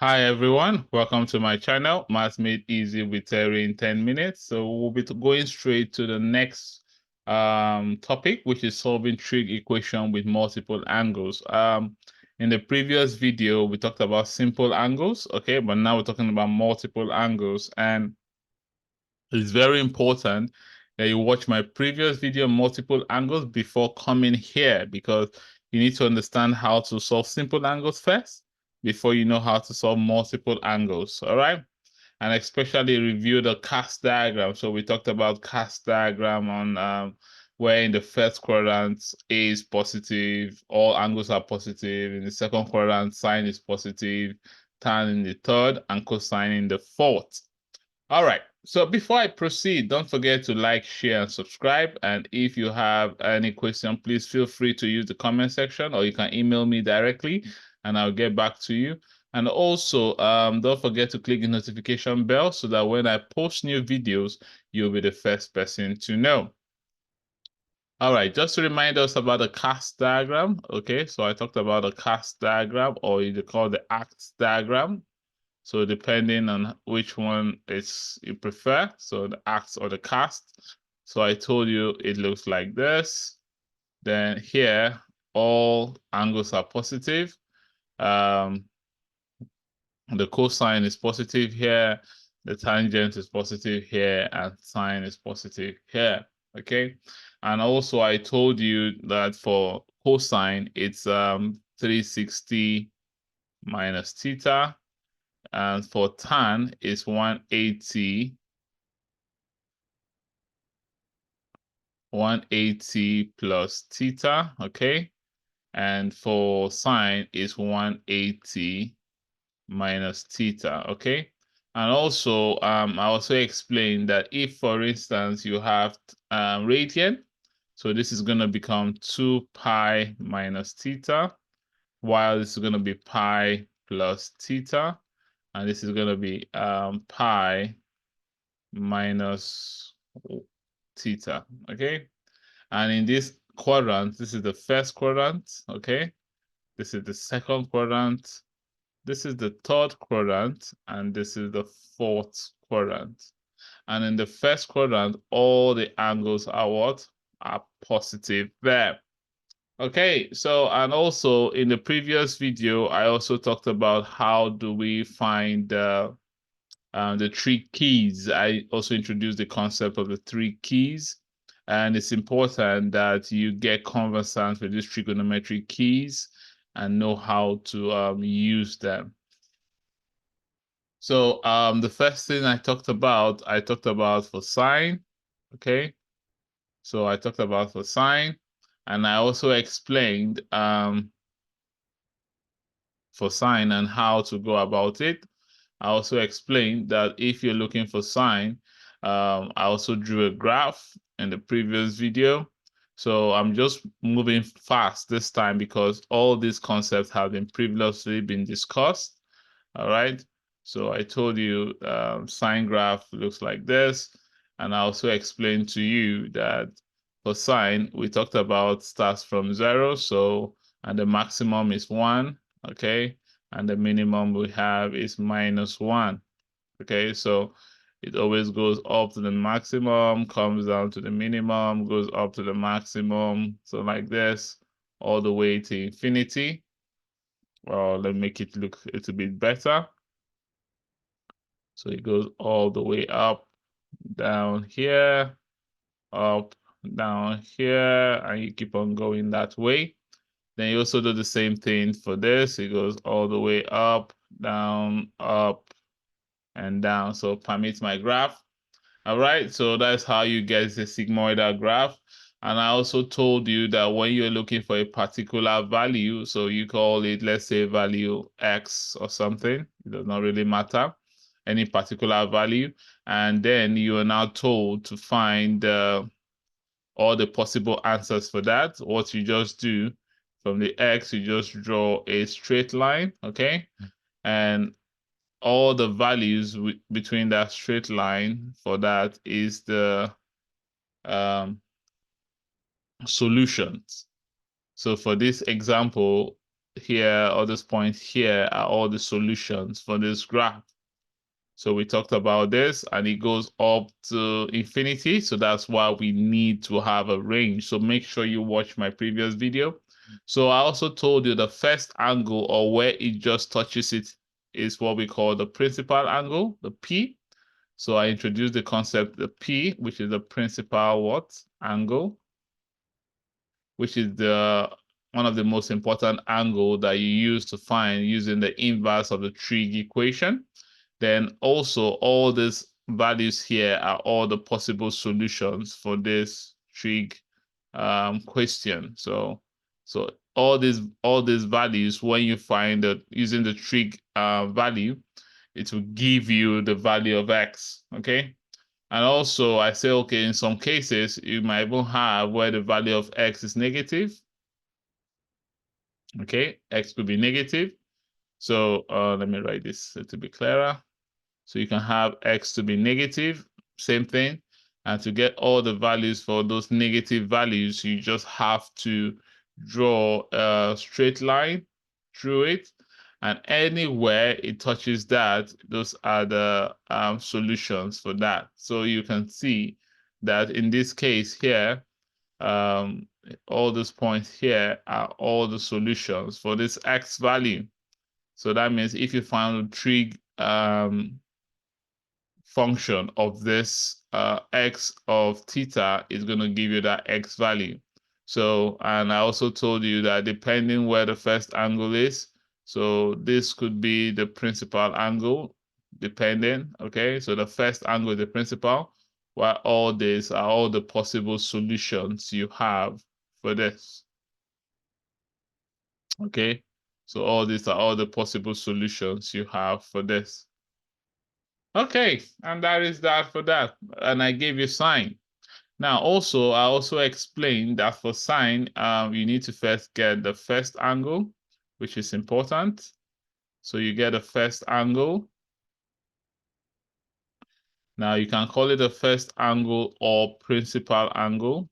Hi everyone, welcome to my channel, Maths Made Easy with Terry in 10 minutes. So we'll be going straight to the next topic, which is solving trig equation with multiple angles. In the previous video, we talked about simple angles, okay, but now we're talking about multiple angles, and it's very important that you watch my previous video, multiple angles, before coming here, because you need to understand how to solve simple angles first before you know how to solve multiple angles, all right? And especially review the cast diagram. So we talked about cast diagram on where in the first quadrant A is positive, all angles are positive. In the second quadrant, sine is positive, tan in the third, and cosine in the fourth. All right. So before I proceed, don't forget to like, share, and subscribe. And if you have any question, please feel free to use the comment section, or you can email me directly and I'll get back to you. And also, don't forget to click the notification bell so that when I post new videos, you'll be the first person to know. All right, just to remind us about the cast diagram. Okay, so I talked about the cast diagram, or you call the act diagram. So depending on which one is you prefer, so the act or the cast. So I told you it looks like this. Then here, all angles are positive. The cosine is positive here, the tangent is positive here, and sine is positive here. Okay. And also I told you that for cosine, it's 360 minus theta. And for tan is 180 plus theta, okay? And for sine is 180 minus theta, okay? And also, I also explained that if, for instance, you have radian, so this is going to become 2 pi minus theta, while this is going to be pi plus theta, and this is going to be pi minus theta, okay? And in this quadrant, this is the first quadrant, okay? This is the second quadrant, this is the third quadrant, and this is the fourth quadrant. And in the first quadrant, all the angles are what? Are positive there. Okay, so, and also in the previous video, I also talked about how do we find the three keys. I also introduced the concept of the three keys, and it's important that you get conversant with these trigonometry keys and know how to use them. So the first thing I talked about for sine, okay? So I talked about for sine, and I also explained for sine and how to go about it. I also explained that if you're looking for sine, I also drew a graph in the previous video. So I'm just moving fast this time because all these concepts have been previously been discussed. All right. So I told you sine graph looks like this. And I also explained to you that for sine, we talked about starts from 0. So, and the maximum is 1. Okay. And the minimum we have is -1. Okay. So it always goes up to the maximum, comes down to the minimum, goes up to the maximum. So like this, all the way to infinity. Well, let me make it look a little bit better. So it goes all the way up, down here, up, down here, and you keep on going that way. Then you also do the same thing for this. It goes all the way up, and down. So permit my graph. All right, so that's how you get the sigmoidal graph. And I also told you that when you're looking for a particular value, so you call it, let's say, value X or something, it does not really matter, any particular value. And then you are now told to find all the possible answers for that. What you just do from the X, you just draw a straight line, okay? And all the values between that straight line for that is the solutions. So for this example, here, or this point here, are all the solutions for this graph. So we talked about this, and it goes up to infinity. So that's why we need to have a range. So make sure you watch my previous video. So I also told you the first angle, or where it just touches it, is what we call the principal angle, the P. So I introduced the concept, the P, which is the principal what? Angle, which is the one of the most important angle that you use to find using the inverse of the trig equation. Then also all these values here are all the possible solutions for this trig question. So all these values, when you find that using the trig value, it will give you the value of x. Okay. And also I say, okay, in some cases you might even have where the value of x is negative. Okay, x could be negative. So let me write this to be clearer. So you can have x to be negative, same thing. And to get all the values for those negative values, you just have to draw a straight line through it. And anywhere it touches that, those are the solutions for that. So you can see that in this case here, all those points here are all the solutions for this x value. So that means if you find a trig function of this x of theta is going to give you that x value. So, and I also told you that depending where the first angle is, so this could be the principal angle, depending, okay? So the first angle is the principal, while all these are all the possible solutions you have for this, okay? So all these are all the possible solutions you have for this. Okay, and that is that for that. And I gave you sine. Now, also, I also explained that for sine, you need to first get the first angle, which is important. So you get a first angle. Now you can call it a first angle or principal angle.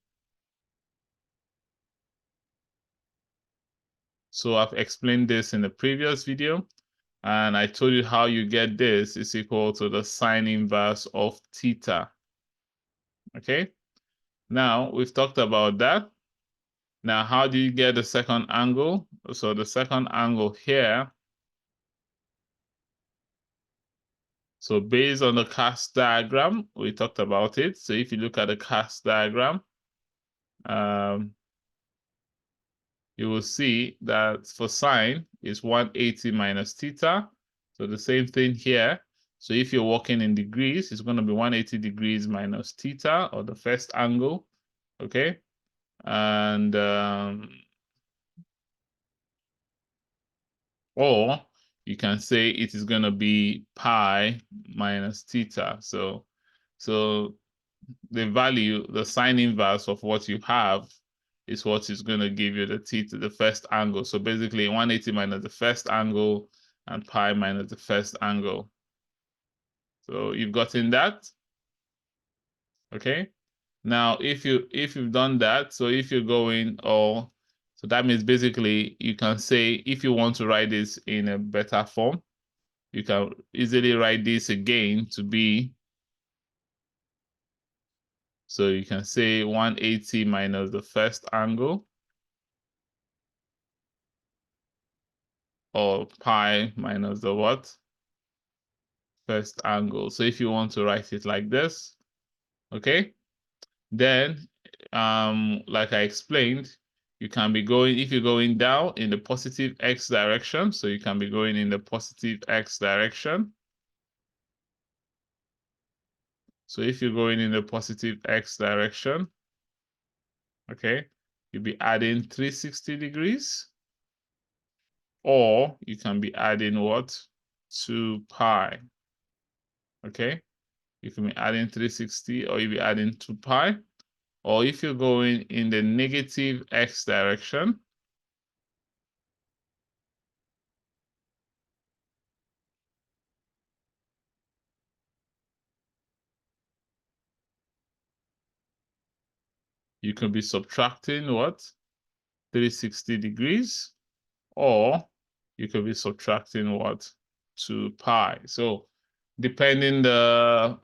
So I've explained this in the previous video, and I told you how you get this is equal to the sine inverse of theta. Okay, now we've talked about that. Now, how do you get the second angle? So the second angle here, so based on the cast diagram, we talked about it. So if you look at the cast diagram, you will see that for sine is 180 minus theta. So the same thing here. So if you're working in degrees, it's going to be 180 degrees minus theta, or the first angle, okay? And or you can say it is going to be pi minus theta. So the value, the sine inverse of what you have is what is going to give you the theta, the first angle. So basically 180 minus the first angle and pi minus the first angle. So you've gotten that? Okay. Now, if you've done that, so if you're going, or so that means basically you can say, if you want to write this in a better form, you can easily write this again to be, so you can say 180 minus the first angle, or pi minus the what? First angle. So if you want to write it like this, okay, then like I explained, you can be going, if you're going down in the positive x direction, so you can be going in the positive x direction. So if you're going in the positive x direction, okay, you'll be adding 360 degrees, or you can be adding what? 2 pi, okay? You can be adding 360, or you'll be adding 2 pi. Or if you're going in the negative x direction, you can be subtracting what? 360 degrees, or you could be subtracting what? 2 pi. So depending the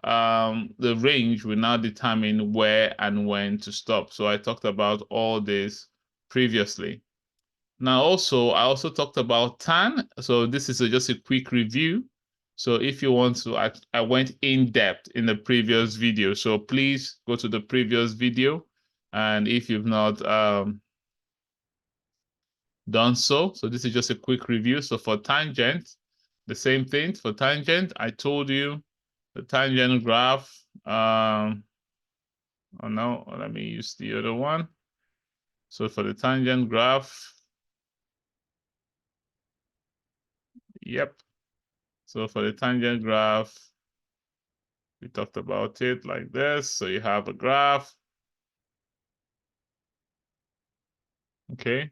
range will now determine where and when to stop. So I talked about all this previously. Now I also talked about tan. So this is just a quick review. So if you want to, I went in depth in the previous video. So please go to the previous video. And if you've not done so, so this is just a quick review. So for tangent, the same thing. For tangent, I told you the tangent graph. Oh no, let me use the other one. So for the tangent graph, yep. So for the tangent graph, we talked about it like this. So you have a graph. Okay.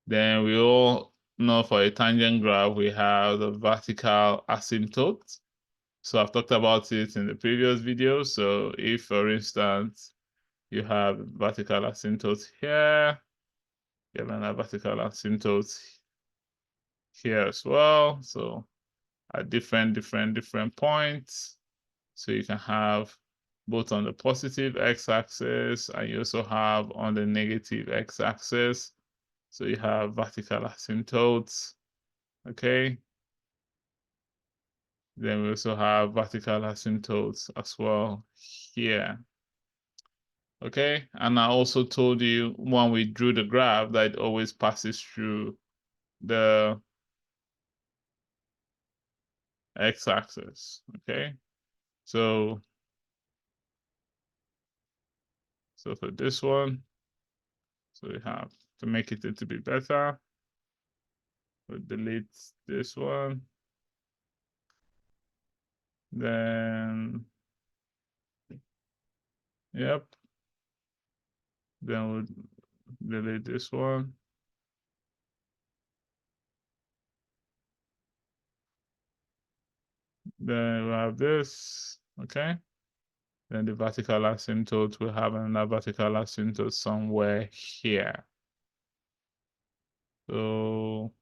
Then we all know for a tangent graph, we have the vertical asymptote. So I've talked about it in the previous video. So if, for instance, you have vertical asymptote here, you have another vertical asymptote here as well. So at different points. So you can have both on the positive x-axis and you also have on the negative x-axis. So you have vertical asymptotes, okay? Then we also have vertical asymptotes as well here, okay? And I also told you when we drew the graph that it always passes through the x-axis, okay? So for this one, so we have to make it a little bit better. We'll delete this one. Then, yep. Then we'll delete this one. Then we'll have this, okay? Then the vertical asymptote, will have another vertical asymptote somewhere here. So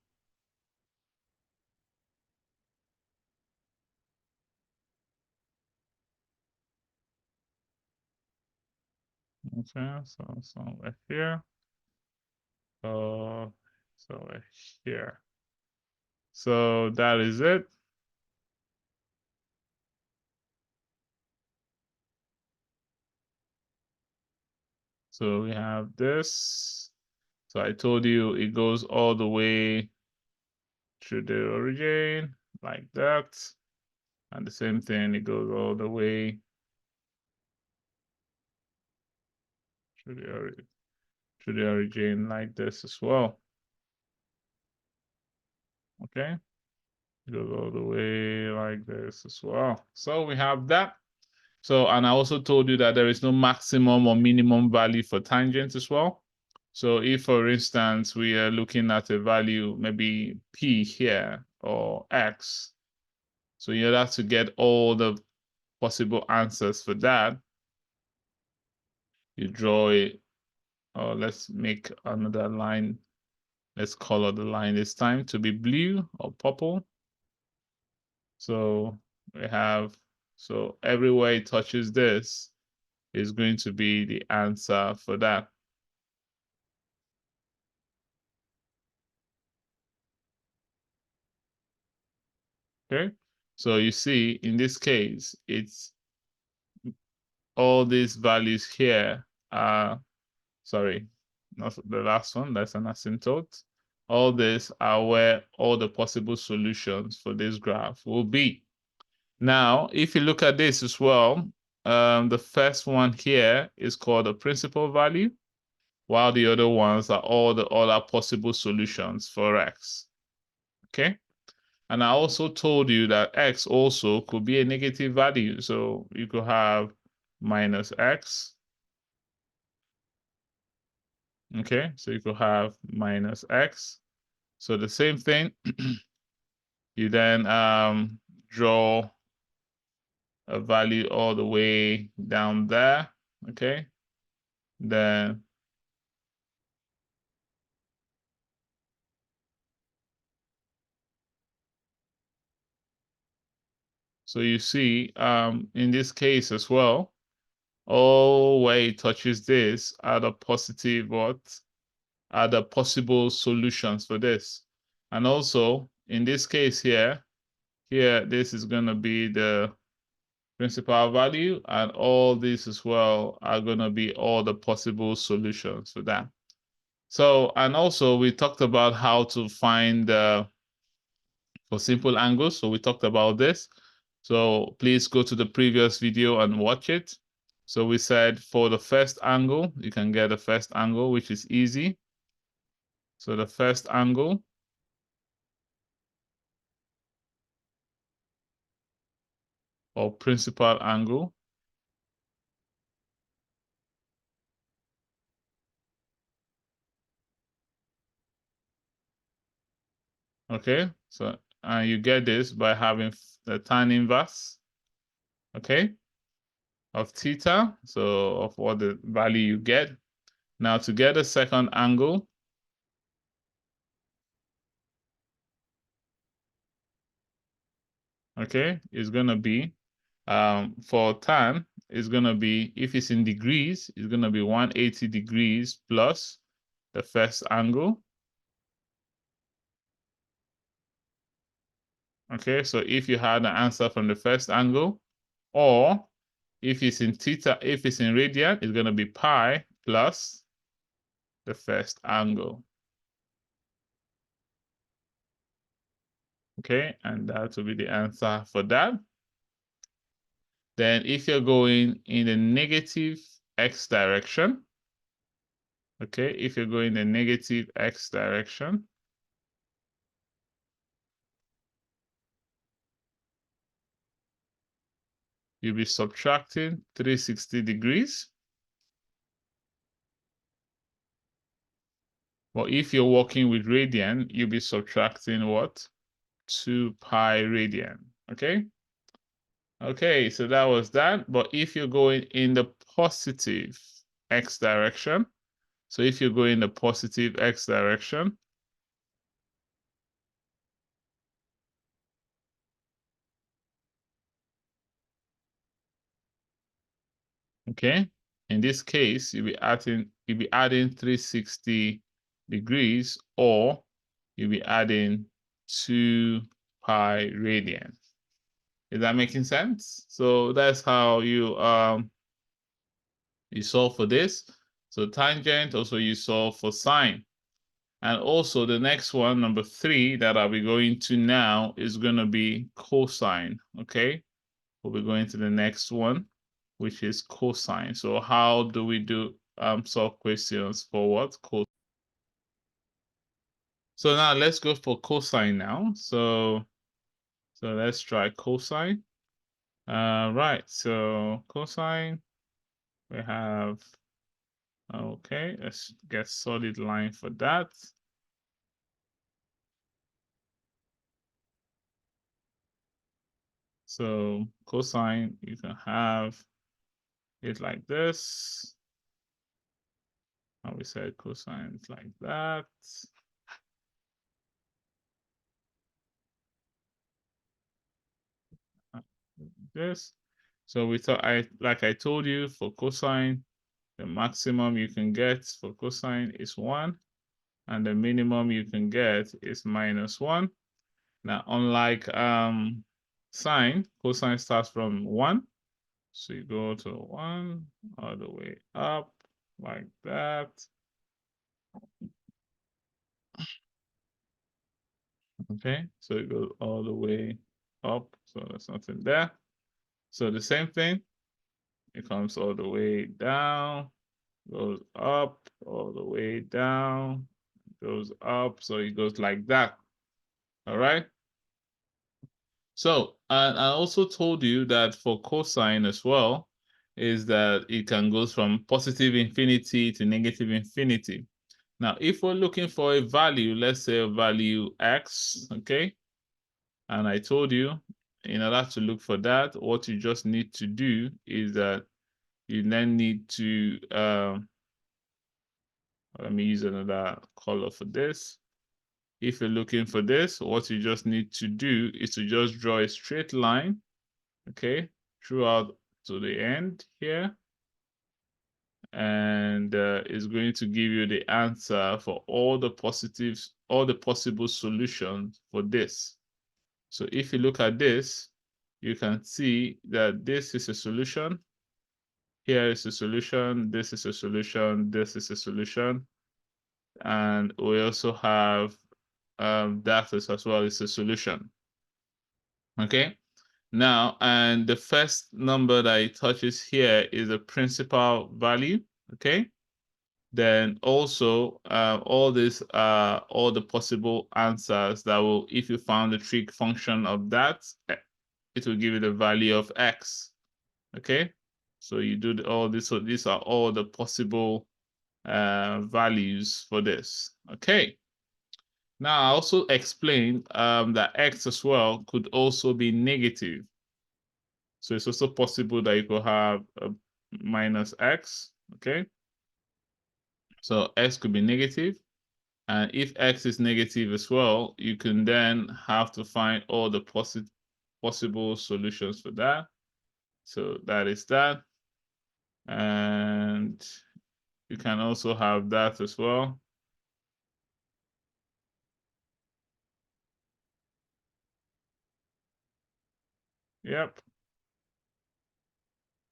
okay, so somewhere here. Somewhere here. So that is it. So we have this. So I told you it goes all the way to the origin like that. And the same thing, it goes all the way to the origin like this as well. Okay, it goes all the way like this as well. So we have that. So, and I also told you that there is no maximum or minimum value for tangent as well. So if, for instance, we are looking at a value, maybe P here or X, so in order to get all the possible answers for that, you draw it, or let's make another line. Let's color the line this time to be blue or purple. So we have, so everywhere it touches this is going to be the answer for that. Okay, so you see in this case, it's all these values here are, sorry, not the last one, that's an asymptote. All these are where all the possible solutions for this graph will be. Now, if you look at this as well, the first one here is called the principal value, while the other ones are all the other possible solutions for x. Okay? And I also told you that x also could be a negative value. So you could have minus x. Okay, so you could have minus x. So the same thing, you then draw a value all the way down there. Okay, then So you see, in this case as well, all where it touches this are the positive what? Are the possible solutions for this. And also, in this case here, this is going to be the principal value, and all these as well are going to be all the possible solutions for that. So, and also we talked about how to find for simple angles. So we talked about this. So please go to the previous video and watch it. So we said for the first angle, you can get the first angle, which is easy. So the first angle, or principal angle, okay? So you get this by having the tan inverse, okay, of theta, so of what the value you get. Now to get a second angle, okay, is gonna be, for tan, is gonna be, if it's in degrees, it's gonna be 180 degrees plus the first angle. Okay, so if you had an answer from the first angle, or if it's in theta, if it's in radian, it's gonna be pi plus the first angle. Okay, and that will be the answer for that. Then if you're going in the negative x direction, okay, if you're going the negative x direction, you'll be subtracting 360 degrees. But if you're working with radian, you'll be subtracting what? 2 pi radian, okay? Okay, so that was that. But if you're going in the positive x direction, so if you're going the positive x direction, okay, in this case, you'll be adding 360 degrees, or you'll be adding 2 pi radian. Is that making sense? So that's how you solve for this. So tangent, also you solve for sine. And also the next one, number 3, that I'll be going to now is going to be cosine, okay? We'll be going to the next one, which is cosine. So how do we do solve questions for what? Cosine. So now let's go for cosine now. So let's try cosine. Right, so cosine, we have, okay, let's get solid line for that. So cosine, you can have it like this. And we said cosine is like that. This. So we thought, like I told you, for cosine, the maximum you can get for cosine is 1, and the minimum you can get is -1. Now, unlike sine, cosine starts from 1. So you go to 1 all the way up like that. Okay, so it goes all the way up. So there's nothing there. So the same thing, it comes all the way down, goes up, all the way down, goes up. So it goes like that. All right. So, and I also told you that for cosine as well, is that it can go from positive infinity to negative infinity. Now, if we're looking for a value, let's say a value x, okay? And I told you, in order to look for that, what you just need to do is that you then need to, let me use another color for this. If you're looking for this, what you just need to do is to just draw a straight line okay, throughout to the end here. And it's going to give you the answer for all the positives, all the possible solutions for this. So if you look at this, you can see that this is a solution. Here is a solution. This is a solution. This is a solution. And we also have that as well is a solution. Okay. Now, and the first number that it touches here is a principal value. Okay. Then also all these are all the possible answers that will, if you found the trig function of that, it will give you the value of x. Okay, so you do all this. So these are all the possible values for this. Okay. Now I also explained that x as well could also be negative. So it's also possible that you could have a minus x. Okay. So x could be negative. And if x is negative as well, you can then have to find all the possible solutions for that. So that is that. And you can also have that as well. Yep.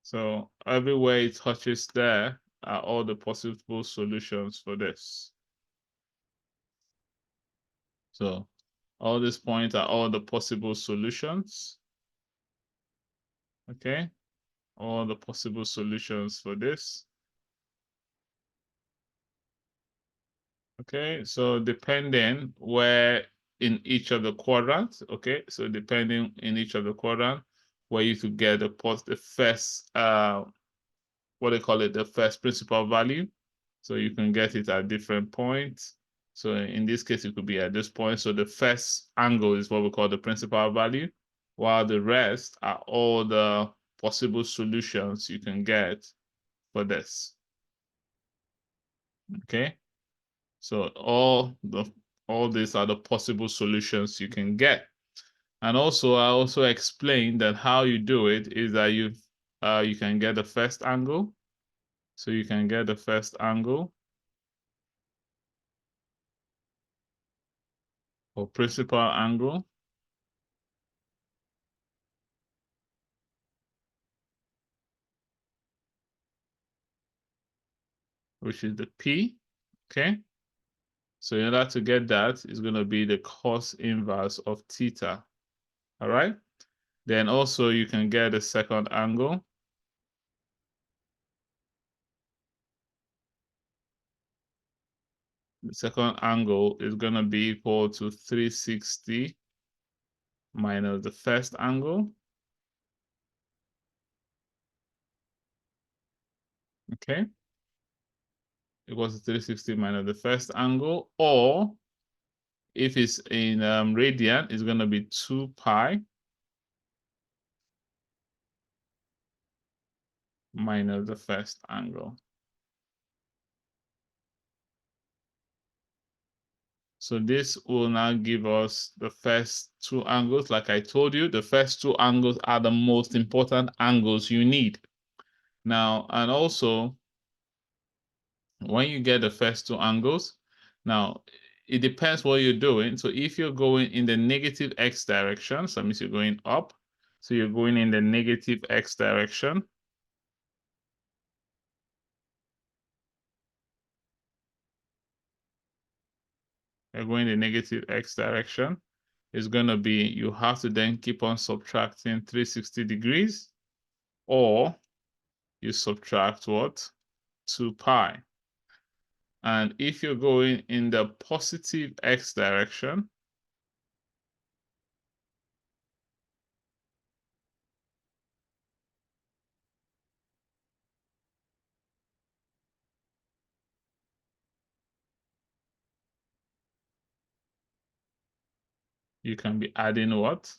So everywhere it touches there are all the possible solutions for this. So all these points are all the possible solutions. Okay. All the possible solutions for this. Okay, so depending where in each of the quadrants, okay, so depending in each of the quadrant where you could get the first what they call it, the first principal value. So you can get it at different points. So in this case, it could be at this point. So the first angle is what we call the principal value, while the rest are all the possible solutions you can get for this. Okay. So all these are the possible solutions you can get. And also, I also explained that how you do it is that you can get the first angle. So you can get the first angle or principal angle, which is the P. Okay. So in order to get that, it's going to be the cos inverse of theta. All right. Then also you can get the second angle. The second angle is going to be equal to 360 minus the first angle. Okay. Equals to 360 minus the first angle, or if it's in radian, it's going to be 2 pi minus the first angle. So this will now give us the first two angles. Like I told you, the first two angles are the most important angles you need. Now, and also, when you get the first two angles, now it depends what you're doing. So if you're going in the negative x direction, so that means you're going up. So you're going in the negative x direction. You're going the negative x direction. Is going to be, you have to then keep on subtracting 360 degrees, or you subtract what? 2 pi. And if you're going in the positive x direction, you can be adding what?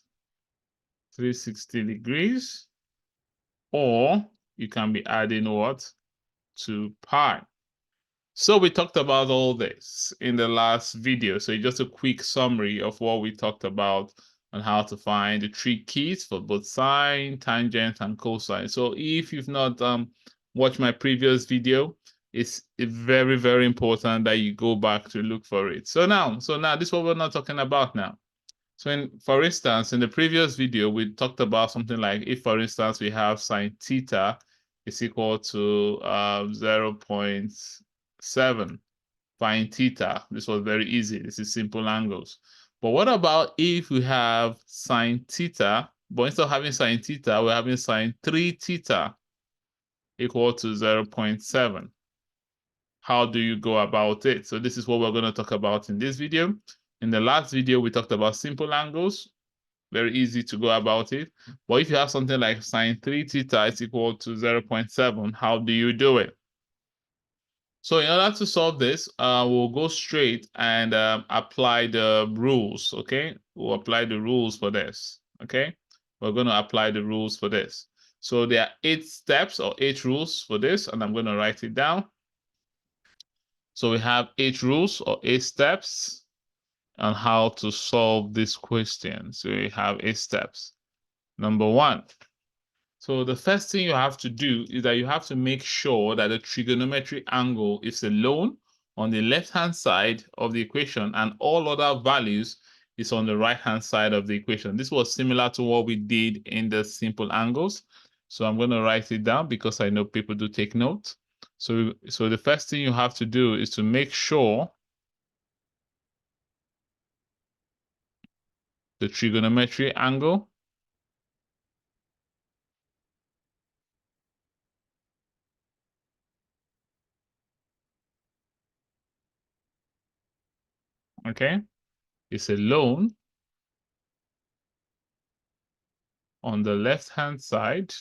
360 degrees, or you can be adding what? 2 pi. So we talked about all this in the last video. So just a quick summary of what we talked about on how to find the trig keys for both sine, tangent, and cosine. So if you've not watched my previous video, it's very, very important that you go back to look for it. So now this is what we're not talking about now. So for instance, in the previous video, we talked about something like if, for instance, we have sine theta is equal to 0.7, find theta. This was very easy. This is simple angles. But what about if we have sine theta, but instead of having sine theta, we're having sine 3 theta equal to 0.7? How do you go about it? So this is what we're going to talk about in this video. In the last video, we talked about simple angles. Very easy to go about it. But if you have something like sine 3 theta is equal to 0.7, how do you do it? So in order to solve this, we'll go straight and apply the rules, okay? We'll apply the rules for this, okay? We're going to apply the rules for this. So there are 8 steps or 8 rules for this, and I'm going to write it down. So we have 8 rules or 8 steps on how to solve this question. So we have 8 steps. Number 1. So the first thing you have to do is that you have to make sure that the trigonometry angle is alone on the left-hand side of the equation and all other values is on the right-hand side of the equation. This was similar to what we did in the simple angles. So I'm going to write it down because I know people do take note. So the first thing you have to do is to make sure the trigonometry angle is alone on the left-hand side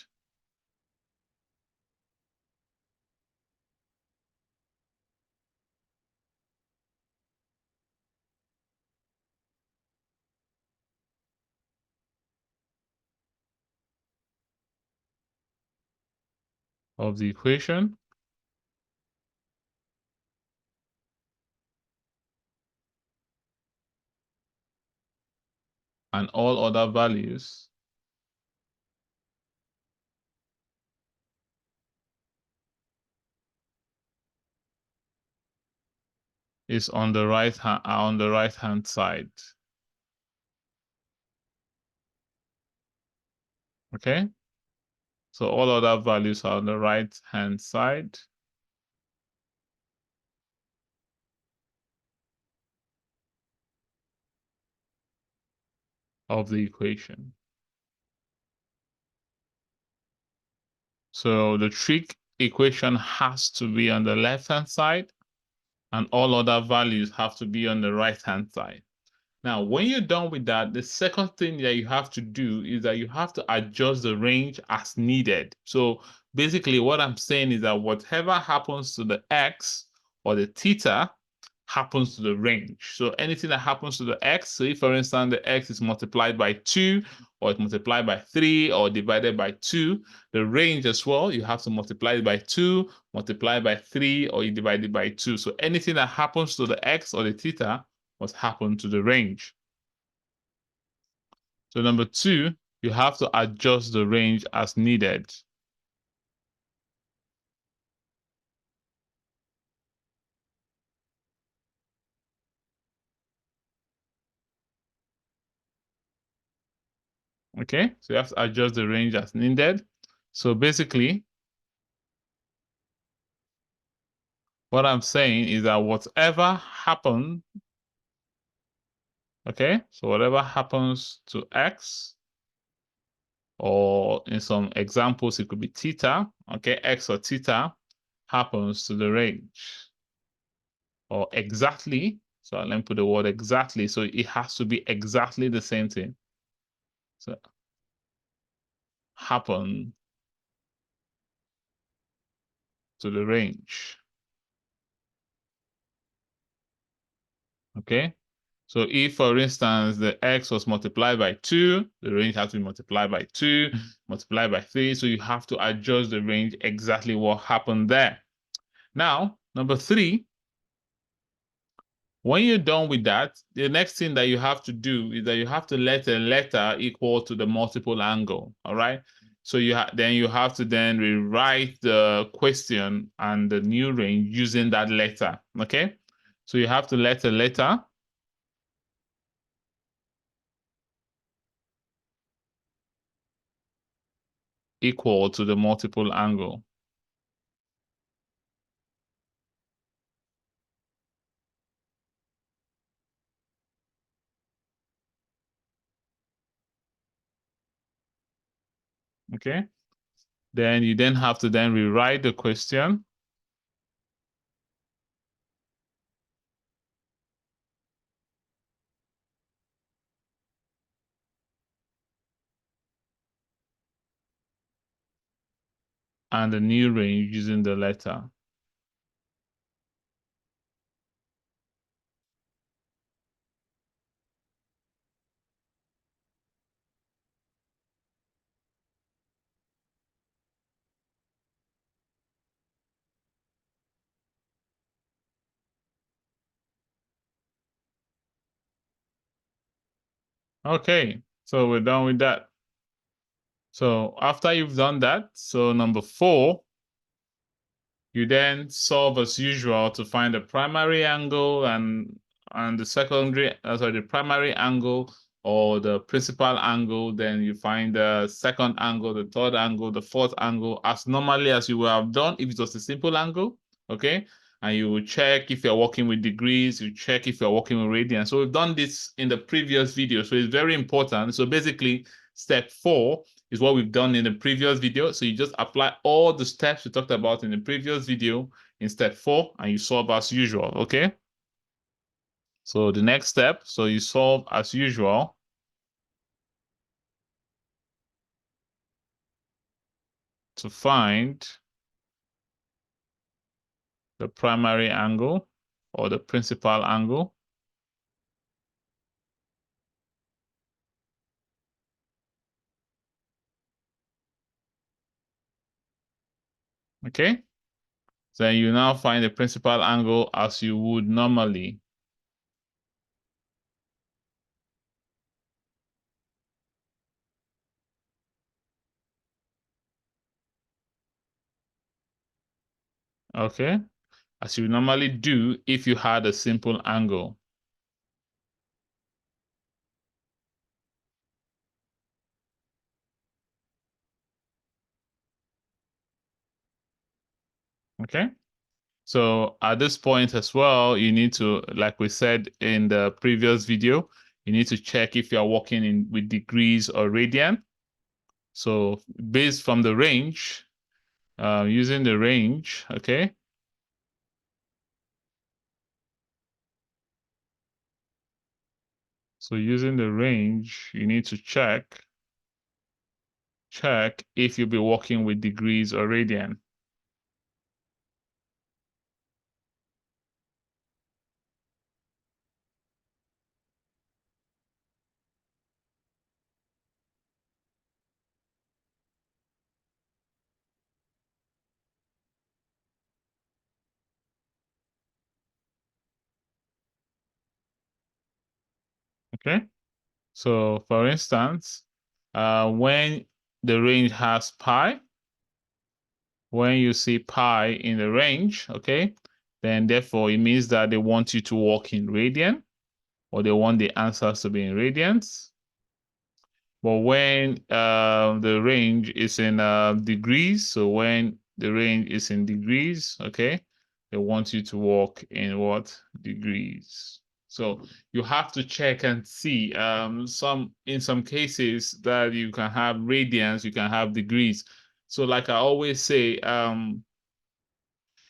of the equation and all other values is on the right hand side. Okay? So all other values are on the right hand side of the equation. So the trig equation has to be on the left hand side and all other values have to be on the right hand side. Now, when you're done with that, the second thing that you have to do is that you have to adjust the range as needed. So basically what I'm saying is that whatever happens to the x or the theta happens to the range. So anything that happens to the x, so if for instance the x is multiplied by 2 or it's multiplied by 3 or divided by 2, the range as well, you have to multiply it by 2, multiply by 3, or you divide it by 2. So anything that happens to the x or the theta must happen to the range. So number 2, you have to adjust the range as needed. Okay, so you have to adjust the range as needed. So basically, what I'm saying is that whatever happens, okay, so whatever happens to x, or in some examples, it could be theta, okay, x or theta happens to the range, or exactly, so let me put the word exactly, so it has to be exactly the same thing. So happen to the range. Okay, so if, for instance, the x was multiplied by 2, the range has to be multiplied by 2, multiplied by 3, so you have to adjust the range exactly what happened there. Now, number 3, When you're done with that, the next thing that you have to do is that you have to let a letter equal to the multiple angle. All right. So then you have to then rewrite the question and the new range using that letter. Okay. So you have to let a letter equal to the multiple angle. Okay. Then you then have to then rewrite the question. And the new range using the letter. Okay, so we're done with that. So after you've done that, so number 4, you then solve as usual to find the primary angle and the secondary, sorry, the primary angle or the principal angle. Then you find the second angle, the third angle, the fourth angle, as normally as you would have done if it was a simple angle. Okay. And you will check if you're working with degrees, you check if you're working with radians. So we've done this in the previous video. So it's very important. So basically, step 4 is what we've done in the previous video. So you just apply all the steps we talked about in the previous video in step 4 and you solve as usual, okay? So the next step, so you solve as usual to find the primary angle or the principal angle. Okay? Then you now find the principal angle as you would normally. Okay? As you normally do if you had a simple angle. Okay? So at this point as well, you need to, like we said in the previous video, you need to check if you're working in with degrees or radian. So based from the range, using the range, okay? So using the range, you need to check if you'll be working with degrees or radian. Okay? So for instance, when the range has pi, when you see pi in the range, okay, then therefore it means that they want you to work in radian or they want the answers to be in radians. But when the range is in degrees, so when the range is in degrees, okay, they want you to work in what? Degrees. So you have to check and see. In some cases that you can have radians, you can have degrees. So like I always say,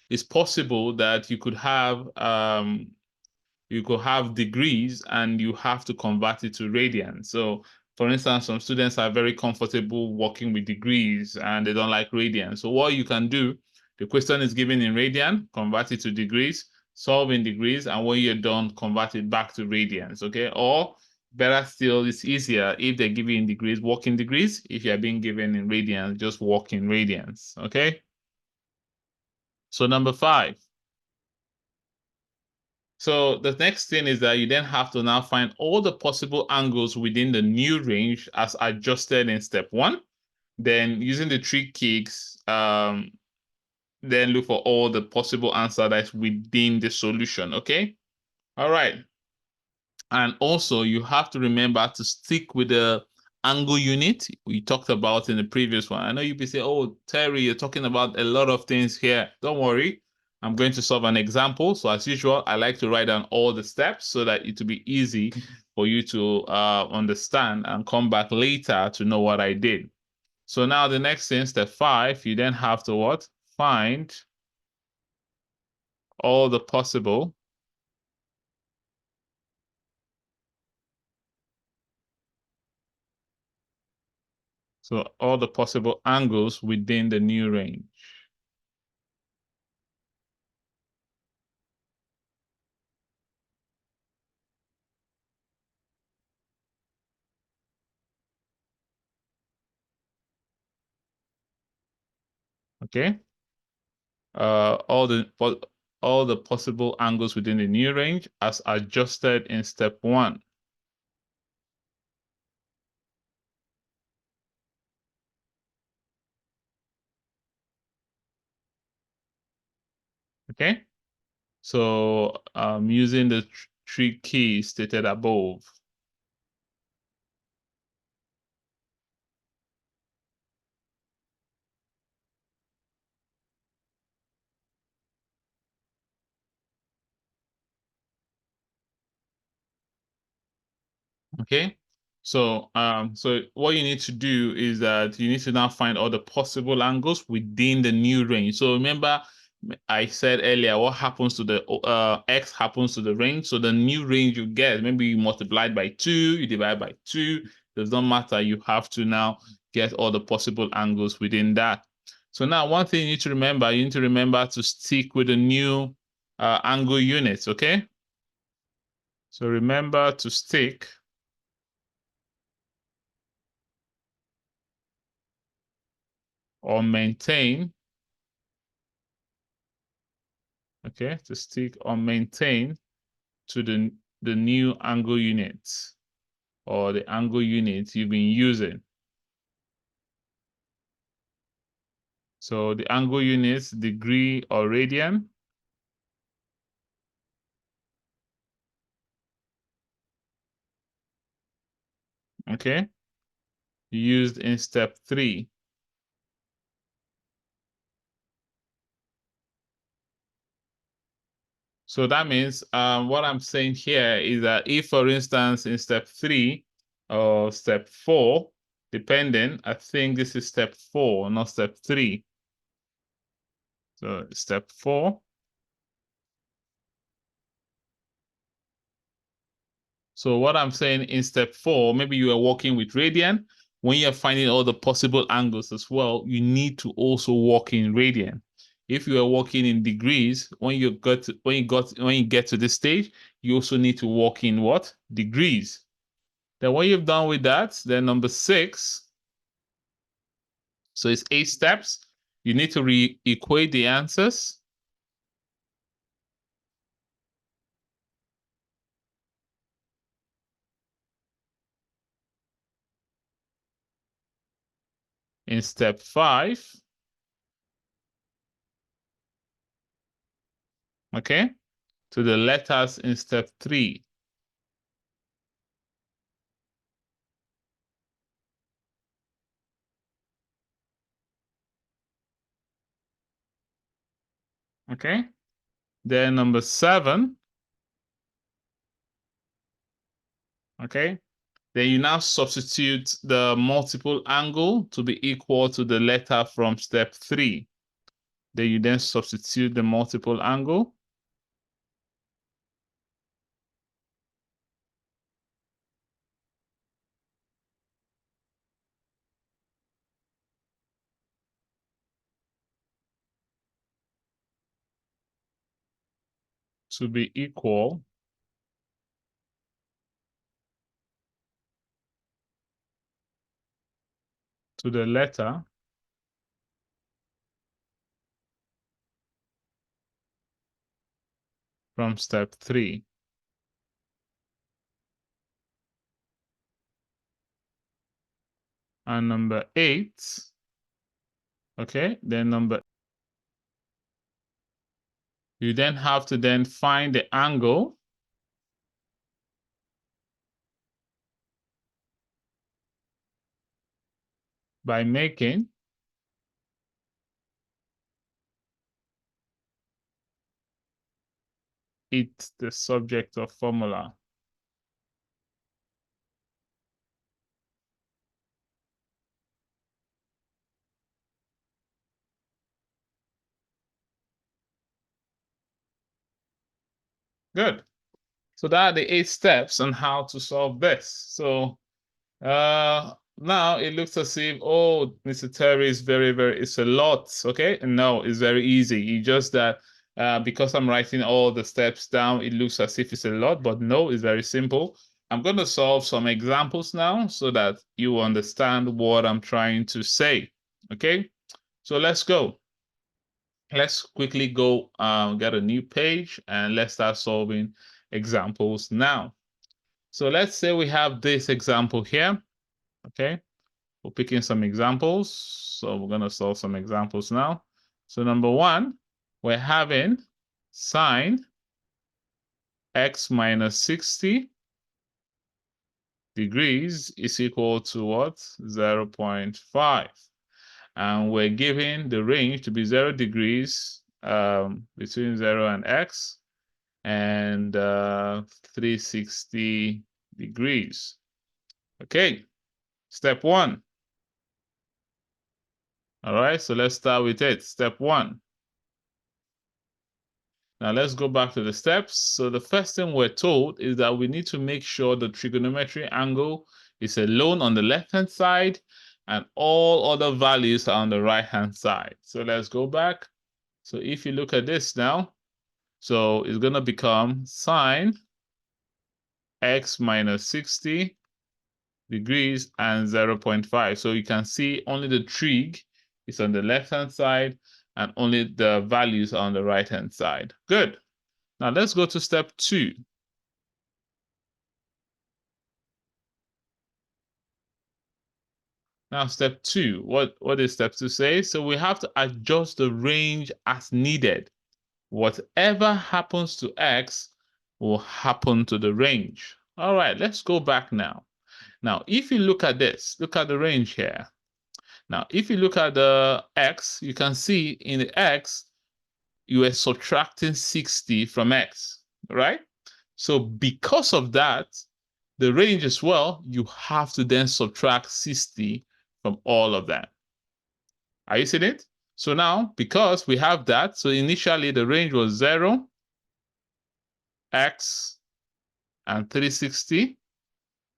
it's possible that you could have degrees and you have to convert it to radians. So for instance, some students are very comfortable working with degrees and they don't like radians. So what you can do, the question is given in radian, convert it to degrees, solve in degrees, and when you're done, convert it back to radians, okay? Or better still, it's easier if they give you in degrees, work in degrees. If you're being given in radians, just work in radians, okay? So number 5. So the next thing is that you then have to now find all the possible angles within the new range as adjusted in step one. Then using the trig keys, then look for all the possible answer that's within the solution. Okay. All right. And also you have to remember to stick with the angle unit we talked about in the previous one. I know you'll be saying, oh, Terry, you're talking about a lot of things here. Don't worry. I'm going to solve an example. So as usual, I like to write down all the steps so that it will be easy for you to understand and come back later to know what I did. So now the next thing, step 5, you then have to what? Find all the possible. So all the possible angles within the new range. Okay. All the possible angles within the new range as adjusted in step 1. Okay. So using the three keys stated above. Okay. So what you need to do is that you need to now find all the possible angles within the new range. So remember, I said earlier, what happens to the x happens to the range. So the new range you get, maybe you multiply it by 2, you divide by 2, does not matter. You have to now get all the possible angles within that. So now one thing you need to remember to stick with the new angle units, okay? So remember to stick or maintain, okay, to stick or maintain to the new angle units or the angle units you've been using. So the angle units, degree or radian. Okay, used in step 3. So that means what I'm saying here is that if, for instance, in step 3 or step 4, depending, I think this is step 4, not step 3. So step 4. So what I'm saying in step 4, maybe you are working with radian. When you're finding all the possible angles as well, you need to also work in radian. If you are working in degrees, when you get to this stage, you also need to work in what? Degrees. Then when you've done with that, then number 6, so it's 8 steps. You need to re-equate the answers. In step 5, okay, to the letters in step 3. Okay. Then number 7, okay. Then you now substitute the multiple angle to be equal to the letter from step 3. Then you then substitute the multiple angle. To be equal to the letter from step 3. And number 8, okay, then you then have to then find the angle by making it the subject of formula. Good. So that are the 8 steps on how to solve this. So now it looks as if, oh, Mr. Terry is it's a lot, okay? No, it's very easy. It's just that because I'm writing all the steps down, it looks as if it's a lot, but no, it's very simple. I'm going to solve some examples now so that you understand what I'm trying to say, okay? So let's go. Let's quickly go get a new page and let's start solving examples now. So let's say we have this example here, okay? We're picking some examples. So we're going to solve some examples now. So number 1, we're having sine x minus 60 degrees is equal to what? 0.5. And we're given the range to be 0 degrees between 0 and x and 360 degrees. Okay, step 1. All right, so let's start with it. Step 1. Now let's go back to the steps. So the first thing we're told is that we need to make sure the trigonometry angle is alone on the left-hand side and all other values are on the right-hand side. So let's go back. So if you look at this now, so it's going to become sine x minus 60 degrees and 0.5. So you can see only the trig is on the left-hand side and only the values are on the right-hand side. Good. Now let's go to step 2. Now step 2, what is step 2 say? So we have to adjust the range as needed. Whatever happens to x will happen to the range. All right, let's go back now. Now, if you look at this, look at the range here. Now, if you look at the x, you can see in the x, you are subtracting 60 from x, right? So because of that, the range as well, you have to then subtract 60 from all of that. Are you seeing it? So now, because we have that, so initially the range was 0, x, and 360.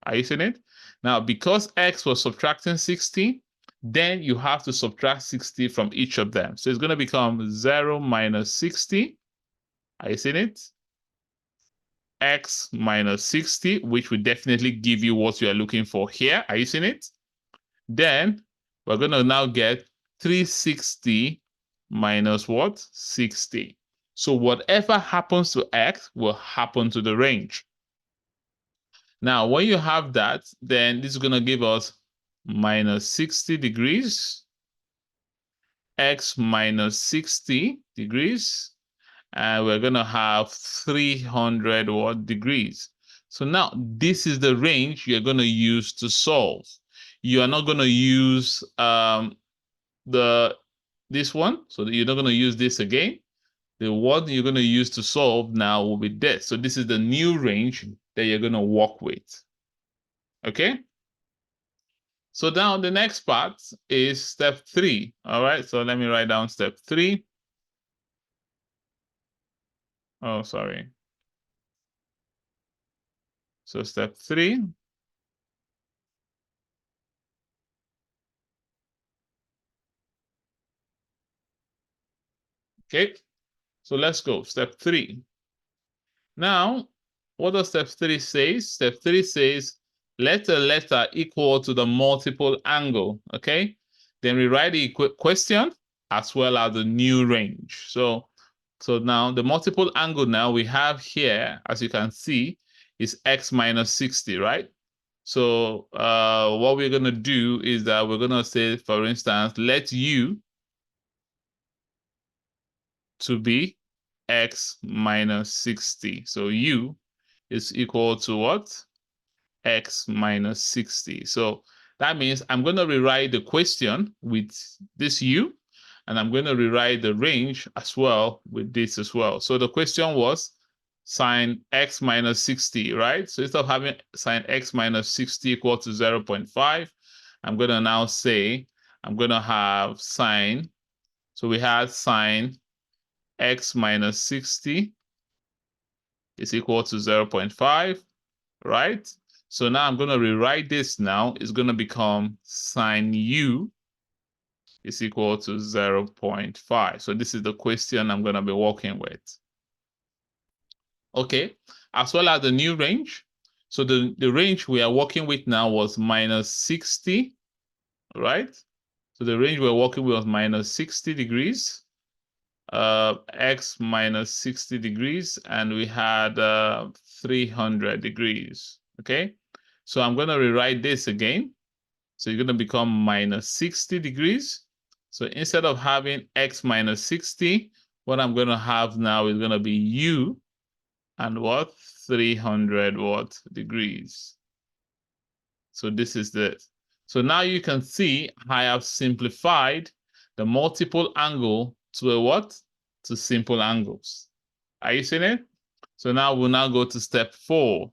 Are you seeing it? Now, because x was subtracting 60, then you have to subtract 60 from each of them. So it's going to become 0 minus 60. Are you seeing it? X minus 60, which will definitely give you what you are looking for here. Are you seeing it? Then we're going to now get 360 minus what? 60. So whatever happens to x will happen to the range. Now, when you have that, then this is going to give us minus 60 degrees, x minus 60 degrees, and we're going to have 300 what degrees. So now this is the range you're going to use to solve. You are not going to use this one, so you're not going to use this again. The one you're going to use to solve now will be this. So this is the new range that you're going to work with. Okay? So now the next part is step 3. All right, so let me write down step 3. Oh, sorry. So step 3. Okay, so let's go. Step 3. Now, what does step 3 say? Step 3 says, let a letter equal to the multiple angle, okay? Then we write the question as well as the new range. So So now the multiple angle now we have here, as you can see, is x minus 60, right? So what we're going to do is that we're going to say, for instance, let u to be x minus 60. So u is equal to what? X minus 60. So that means I'm going to rewrite the question with this u, and I'm going to rewrite the range as well with this as well. So the question was sine x minus 60, right? So instead of having sine x minus 60 equal to 0.5, I'm going to now say I'm going to have sine. So we had sine x minus 60 is equal to 0.5, right? So now I'm going to rewrite this now. It's going to become sine u is equal to 0.5. So this is the question I'm going to be working with. Okay, as well as the new range. So the range we are working with now was minus 60, right? So the range we're working with was minus 60 degrees, x minus 60 degrees, and we had 300 degrees, okay? So I'm going to rewrite this again. So you're going to become minus 60 degrees. So instead of having x minus 60, what I'm going to have now is going to be u and what? 300 what? Degrees. So this is this. So now you can see I have simplified the multiple angle to a what? To simple angles. Are you seeing it? So now we'll now go to step 4.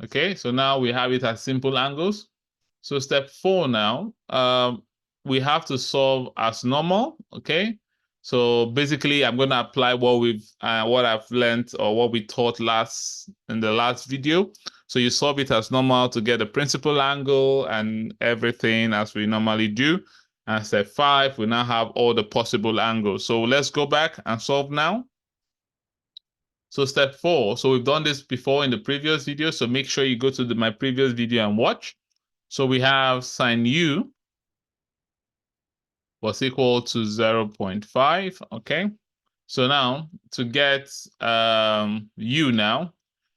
Okay, so now we have it as simple angles. So step 4 now, we have to solve as normal, okay? So basically, I'm going to apply what I've learned or what we taught in the last video. So you solve it as normal to get the principal angle and everything as we normally do. And step 5, we now have all the possible angles. So let's go back and solve now. So step 4, so we've done this before in the previous video, so make sure you go to my previous video and watch. So we have sine u was equal to 0.5, okay? So now to get u now,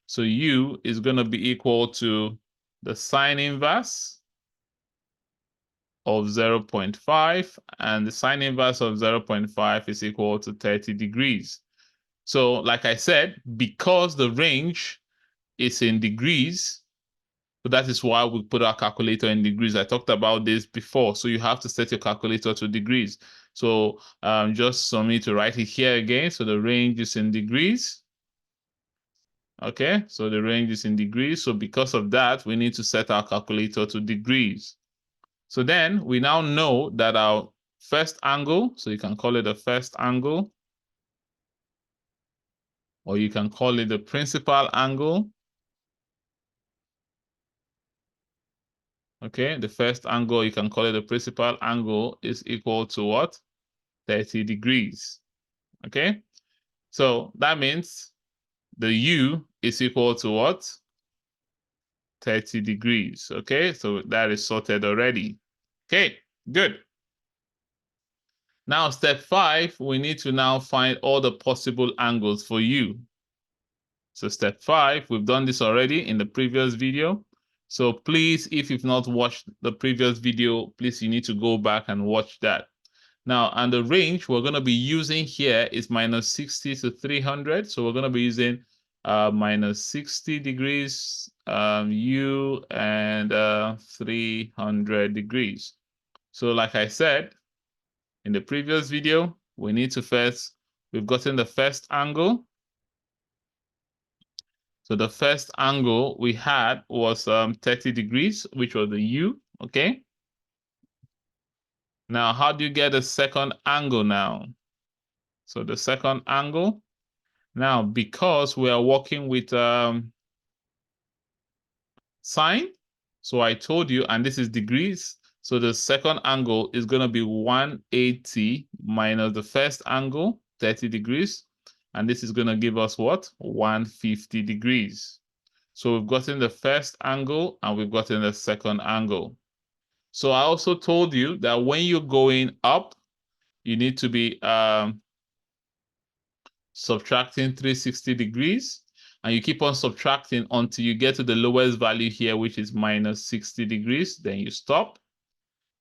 so u is going to be equal to the sine inverse of 0.5, and the sine inverse of 0.5 is equal to 30 degrees. So like I said, because the range is in degrees, so that is why we put our calculator in degrees. I talked about this before. So you have to set your calculator to degrees. So just for me to write it here again. So the range is in degrees. Okay, so the range is in degrees. So because of that, we need to set our calculator to degrees. So then we now know that our first angle, so you can call it the first angle, or you can call it the principal angle. Okay, the first angle, you can call it the principal angle, is equal to what? 30 degrees. Okay, so that means the u is equal to what? 30 degrees. Okay, so that is sorted already. Okay, good. Now, step 5, we need to now find all the possible angles for u. So step 5, we've done this already in the previous video. So please, if you've not watched the previous video, please, you need to go back and watch that. Now, and the range we're going to be using here is minus 60 to 300. So we're going to be using minus 60 degrees u and 300 degrees. So like I said in the previous video, we need to we've gotten the first angle. So the first angle we had was 30 degrees, which was the u, okay? Now, how do you get the second angle now? So the second angle, now because we are working with sine, so I told you, and this is degrees, so the second angle is going to be 180 minus the first angle, 30 degrees, and this is going to give us what? 150 degrees. So we've gotten the first angle and we've gotten the second angle. So I also told you that when you're going up, you need to be subtracting 360 degrees, and you keep on subtracting until you get to the lowest value here, which is minus 60 degrees. Then you stop.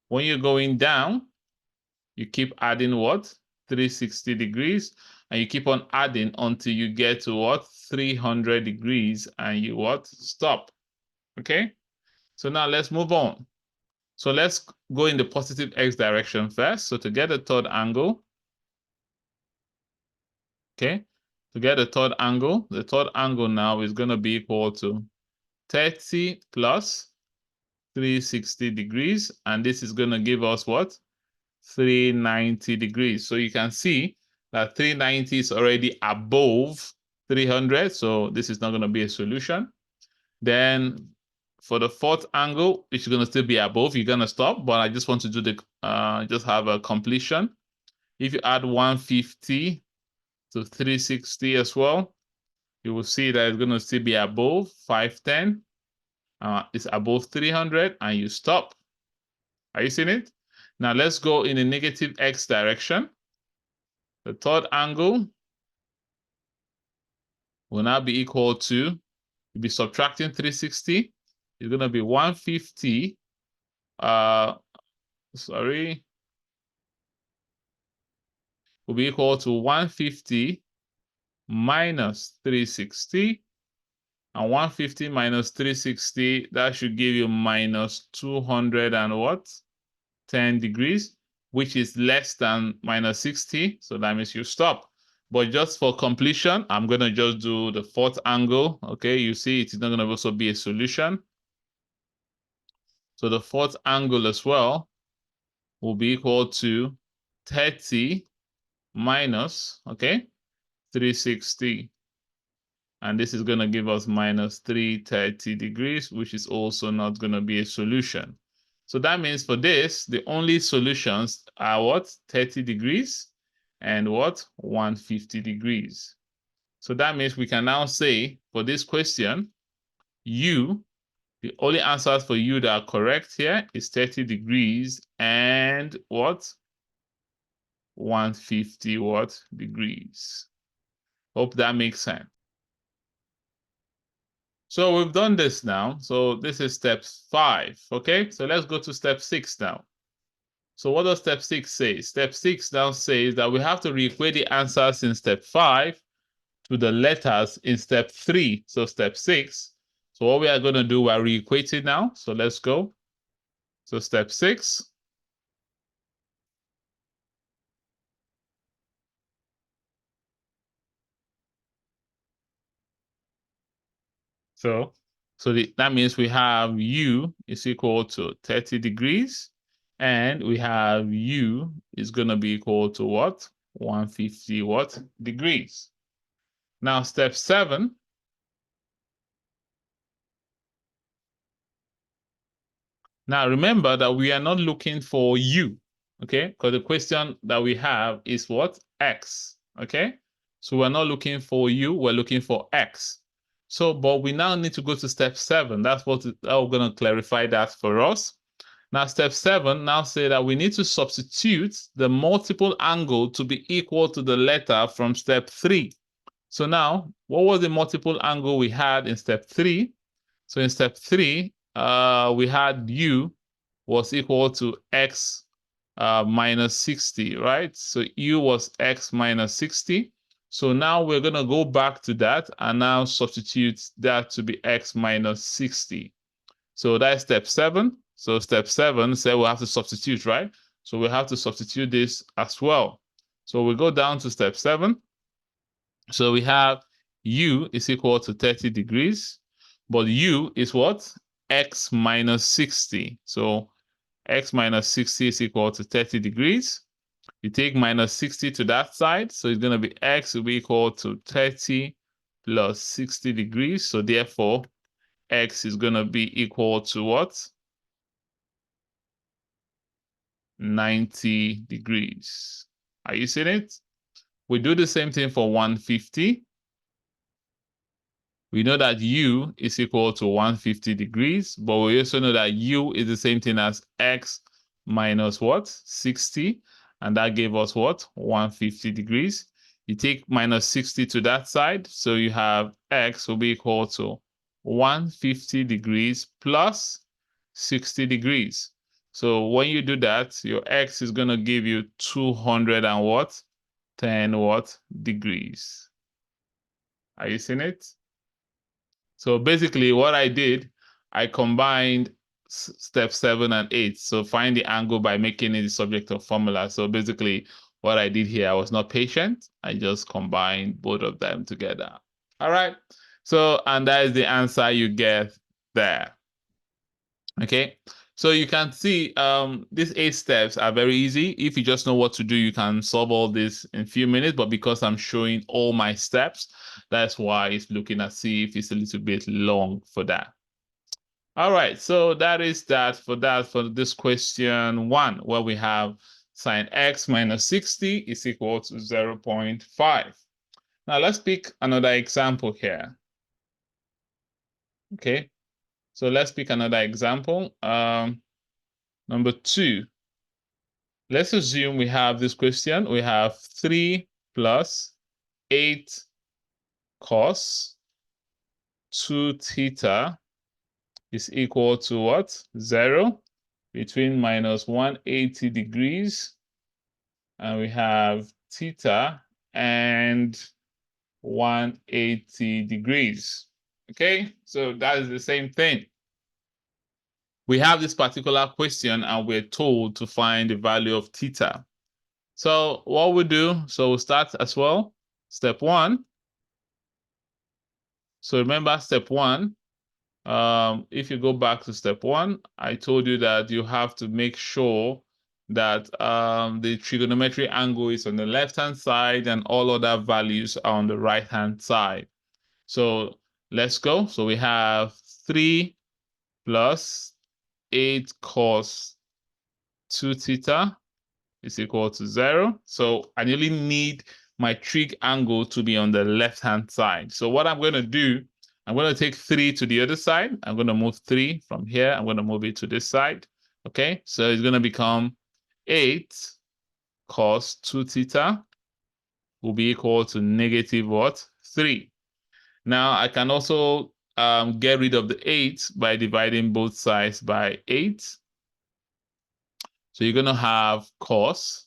When you're going down, you keep adding what? 360 degrees, and you keep on adding until you get to what? 300 degrees, and you what? Stop. Okay? So now let's move on. So let's go in the positive x direction first. So to get a third angle, okay, to get the third angle now is going to be equal to 30 plus 360 degrees, and this is going to give us what? 390 degrees. So you can see that 390 is already above 300, so this is not going to be a solution. Then for the fourth angle, which is going to still be above, you're going to stop, but I just want to do the, just have a completion. If you add 150 to 360 as well, you will see that it's going to still be above 510. It's above 300, and you stop. Are you seeing it? Now let's go in the negative x direction. The third angle will now be equal to, you'll be subtracting 360. It's going to be 150. Will be equal to 150 minus 360. And 150 minus 360, that should give you minus 200 and what? 10 degrees, which is less than minus 60. So that means you stop. But just for completion, I'm going to just do the fourth angle. Okay, you see it's not going to also be a solution. So the fourth angle as well will be equal to 30 minus, okay, 360. And this is going to give us minus 330 degrees, which is also not going to be a solution. So that means for this, the only solutions are what? 30 degrees and what? 150 degrees. So that means we can now say for this question, the only answers for U that are correct here is 30 degrees and what? 150 what? Degrees. Hope that makes sense. So we've done this now. So this is step 5, okay? So let's go to step 6 now. So what does step 6 say? Step 6 now says that we have to re-equate the answers in step 5 to the letters in step 3. So step 6. So what we are going to do, we're re-equating now. So let's go. So step 6. So that means we have U is equal to 30 degrees. And we have U is going to be equal to what? 150 what? Degrees. Now, step 7. Now, remember that we are not looking for U, okay? Because the question that we have is what? X, okay? So we're not looking for U, we're looking for X. So, but we now need to go to step 7. That's what we're going to clarify that for us. Now, step 7 now say that we need to substitute the multiple angle to be equal to the letter from step 3. So now, what was the multiple angle we had in step 3? So in step 3, we had U was equal to X minus 60, right? So U was X minus 60. So now we're going to go back to that and now substitute that to be X minus 60. So that's step 7. So step 7 said we'll have to substitute, right? So we have to substitute this as well. So we go down to step 7. So we have U is equal to 30 degrees, but U is what? X minus 60. So X minus 60 is equal to 30 degrees. You take minus 60 to that side, so it's going to be X will be equal to 30 plus 60 degrees. So therefore, X is going to be equal to what? 90 degrees. Are you seeing it? We do the same thing for 150. We know that U is equal to 150 degrees, but we also know that U is the same thing as X minus what? 60. and that gave us what? 150 degrees. You take minus 60 to that side, so you have x will be equal to 150 degrees plus 60 degrees. So when you do that, your x is going to give you 200 and what? 10 what? Degrees. Are you seeing it? So basically what I did, I combined step 7 and 8. So find the angle by making it the subject of formula. So basically what I did here, I was not patient. I just combined both of them together. All right. So, and that is the answer you get there. Okay. So you can see these 8 steps are very easy. If you just know what to do, you can solve all this in a few minutes. But because I'm showing all my steps, that's why it's looking as if it's a little bit long for that. All right, so that is that for this question 1, where we have sine x minus 60 is equal to 0.5. Now let's pick another example here. Okay, so let's pick another example. Number 2. Let's assume we have this question. We have 3 plus 8 cos 2 theta is equal to what? 0 between minus 180 degrees, and we have theta and 180 degrees. Okay, so that is the same thing. We have this particular question and we're told to find the value of theta. So what we do, so we'll start as well. Step 1. So remember step 1, if you go back to step 1, I told you that you have to make sure that the trigonometry angle is on the left-hand side and all other values are on the right-hand side. So let's go. So we have 3 plus 8 cos 2 theta is equal to 0. So I really need my trig angle to be on the left-hand side. So what I'm going to do, I'm going to take 3 to the other side. I'm going to move 3 from here. I'm going to move it to this side. Okay, so it's going to become 8 cos 2 theta will be equal to negative what? 3. Now I can also get rid of the 8 by dividing both sides by 8. So you're going to have cos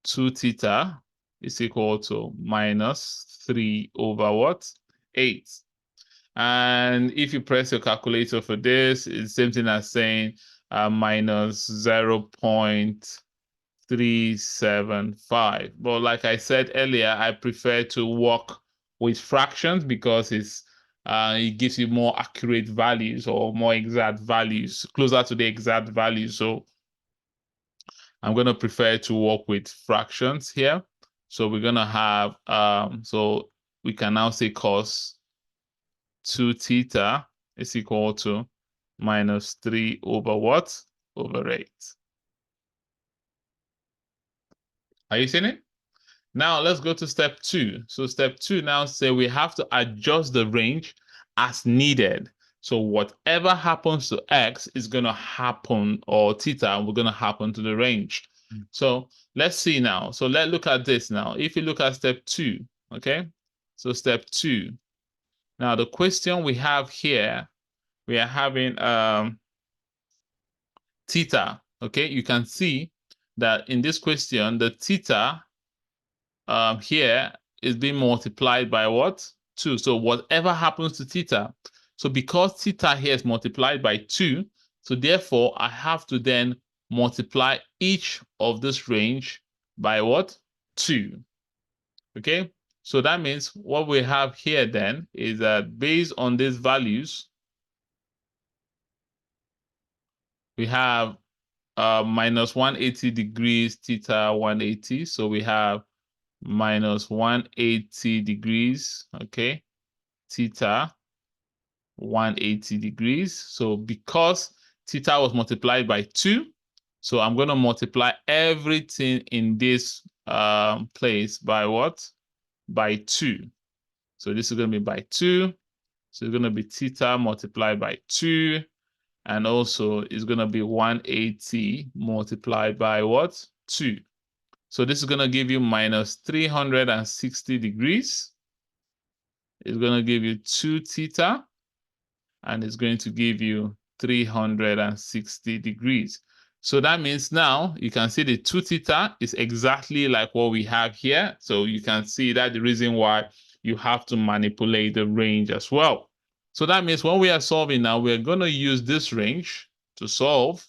2 theta is equal to minus 3 over what? 8. And if you press your calculator for this, it's the same thing as saying minus 0.375. But like I said earlier, I prefer to work with fractions because it gives you more accurate values or more exact values, closer to the exact value. So I'm going to prefer to work with fractions here. So we're going to have, so we can now say cos 2 theta is equal to minus 3 over what? Over 8. Are you seeing it? Now let's go to step 2. So step 2 now say we have to adjust the range as needed. So whatever happens to x is going to happen, or theta, we're going to happen to the range. So let's see now. So let's look at this now. If you look at step 2, okay? So step 2. Now the question we have here, we are having theta, okay? You can see that in this question, the theta here is being multiplied by what? 2. So whatever happens to theta, so because theta here is multiplied by 2, so therefore I have to then multiply each of this range by what? 2. Okay, so that means what we have here then is that based on these values, we have minus 180 degrees theta 180. So we have minus 180 degrees, okay, theta 180 degrees. So because theta was multiplied by 2, so I'm going to multiply everything in this place by what? By 2. So this is going to be by 2. So it's going to be theta multiplied by 2. And also it's going to be 180 multiplied by what? 2. So this is going to give you minus 360 degrees. It's going to give you 2 theta, and it's going to give you 360 degrees. So that means now you can see the 2 theta is exactly like what we have here. So you can see that the reason why you have to manipulate the range as well. So that means when we are solving now, we're going to use this range to solve.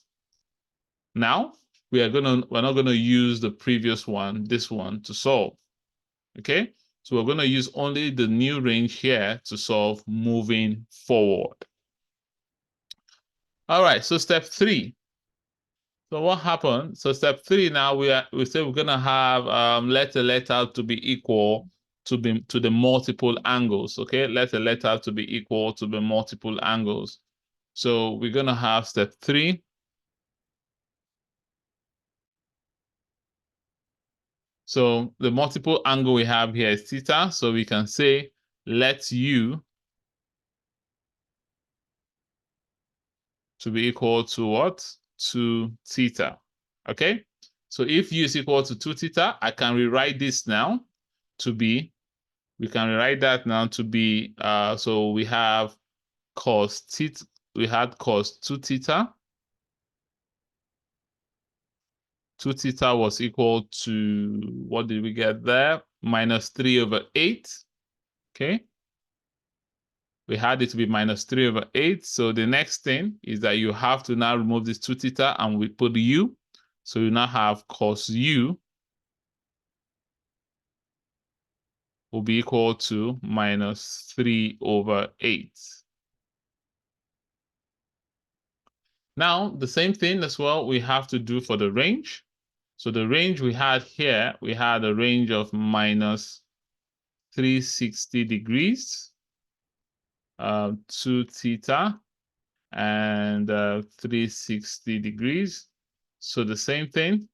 Now we're not going to use the previous one, this one, to solve. Okay, so we're going to use only the new range here to solve moving forward. All right, so step 3. So what happened? So step 3 now we say we're going to have let the letter to be equal to the multiple angles. Okay, let the letter to be equal to the multiple angles. So we're going to have step 3. So the multiple angle we have here is theta. So we can say let u to be equal to what? To theta. Okay? So if u is equal to 2 theta, I can rewrite this now to be, we can rewrite that now to be, so we have cos theta, we had cos 2 theta. 2 theta was equal to, what did we get there? Minus 3/8. Okay? We had it to be minus 3/8. So the next thing is that you have to now remove this 2 theta and we put u. So you now have cos u will be equal to minus 3/8. Now, the same thing as well we have to do for the range. So the range we had here, we had a range of minus 360 degrees, 2 theta, and 360 degrees. So the same thing,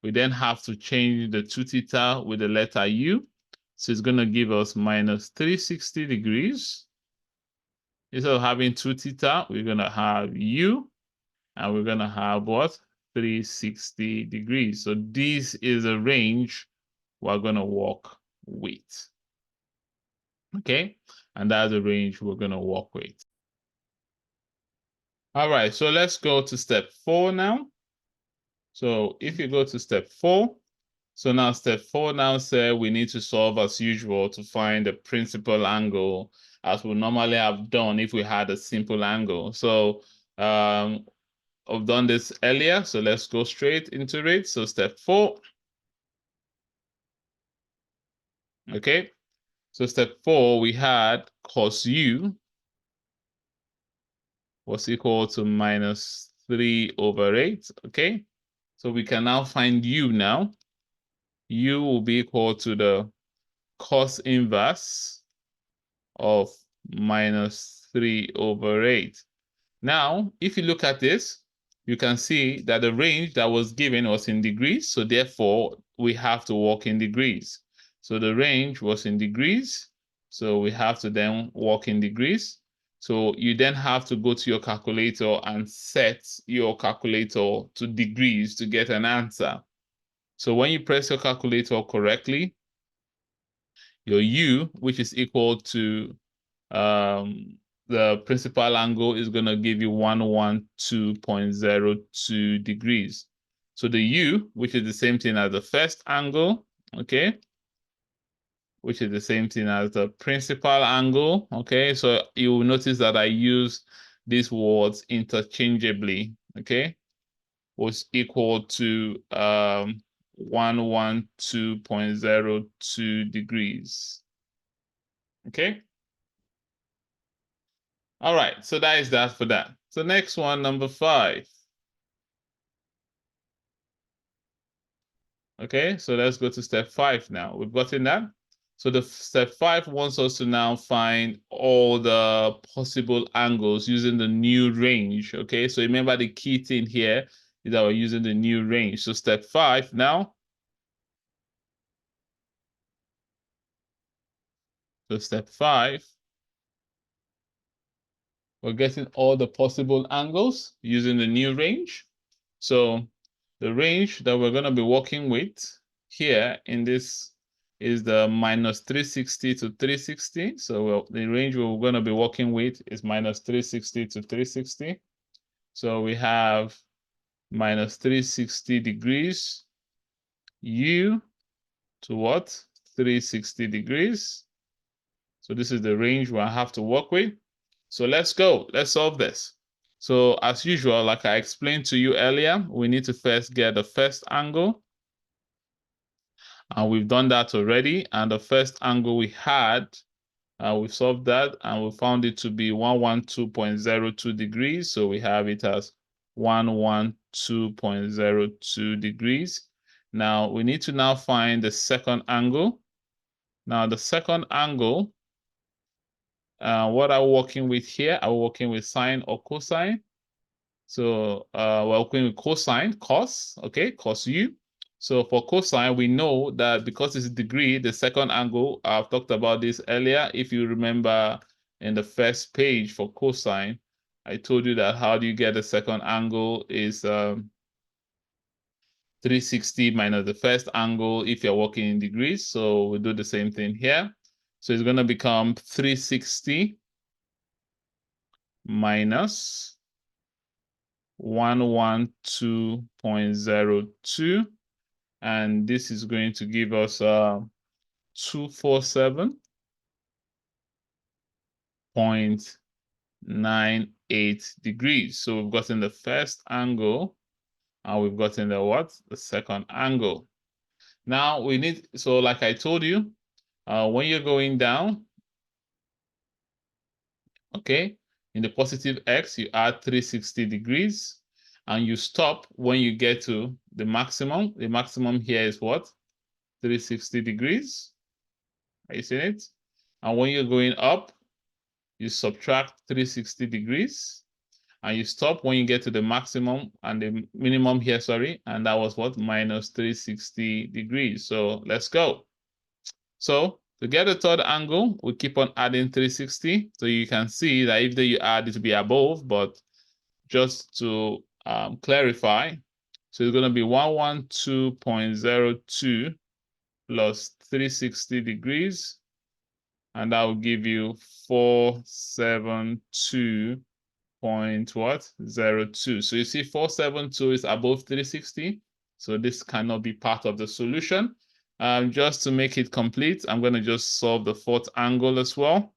we then have to change the 2 theta with the letter u. So it's going to give us minus 360 degrees. Instead of having 2 theta, we're going to have u, and we're going to have what? 360 degrees. So this is a range we're going to work with. Okay, and that's the range we're going to work with. All right, so let's go to step 4 now. So if you go to step 4, so now step 4 now says we need to solve as usual to find the principal angle as we normally have done if we had a simple angle. So I've done this earlier, so let's go straight into it. So step 4. Okay, so step 4, we had cos u was equal to minus 3/8. Okay, so we can now find u now. U will be equal to the cos inverse of minus 3/8. Now, if you look at this, you can see that the range that was given was in degrees, so therefore we have to work in degrees. So the range was in degrees, so we have to then work in degrees. So you then have to go to your calculator and set your calculator to degrees to get an answer. So when you press your calculator correctly, your u, which is equal to the principal angle, is going to give you 112.02 degrees. So the u, which is the same thing as the first angle, okay, which is the same thing as the principal angle, okay, so you will notice that I use these words interchangeably, okay, was equal to 112.02 degrees, okay. All right, so that is that for that. So next one, number 5. Okay, so let's go to step 5 now. We've gotten that. So the step 5 wants us to now find all the possible angles using the new range. Okay, so remember the key thing here is that we're using the new range. So step 5 now. So step 5, we're getting all the possible angles using the new range. So the range that we're going to be working with here in this is the minus 360 to 360. So the range we're going to be working with is minus 360 to 360. So we have minus 360 degrees U to what? 360 degrees. So this is the range we'll have to work with. So let's go. Let's solve this. So as usual, like I explained to you earlier, we need to first get the first angle. And we've done that already. And the first angle we had, we solved that and we found it to be 112.02 degrees. So we have it as 112.02 degrees. Now we need to now find the second angle. Now the second angle, what are we working with here? Are we working with sine or cosine? So we're working with cosine, cos, okay, cos u. So for cosine, we know that because it's a degree, the second angle, I've talked about this earlier. If you remember in the first page for cosine, I told you that how do you get the second angle is 360 minus the first angle if you're working in degrees. So we'll do the same thing here. So it's going to become 360 minus 112.02. And this is going to give us 247.98 degrees. So we've gotten the first angle and we've gotten the what? The second angle. Now we need, so like I told you, when you're going down, okay, in the positive x, you add 360 degrees and you stop when you get to the maximum. The maximum here is what? 360 degrees. Are you seeing it? And when you're going up, you subtract 360 degrees and you stop when you get to the maximum and the minimum here, sorry, and that was what? Minus 360 degrees. So let's go. So to get the third angle, we keep on adding 360. So you can see that if you add, it will be above, but just to clarify, so it's going to be 112.02 plus 360 degrees, and that will give you 472.02. So you see 472 is above 360. So this cannot be part of the solution. Just to make it complete, I'm going to just solve the fourth angle as well.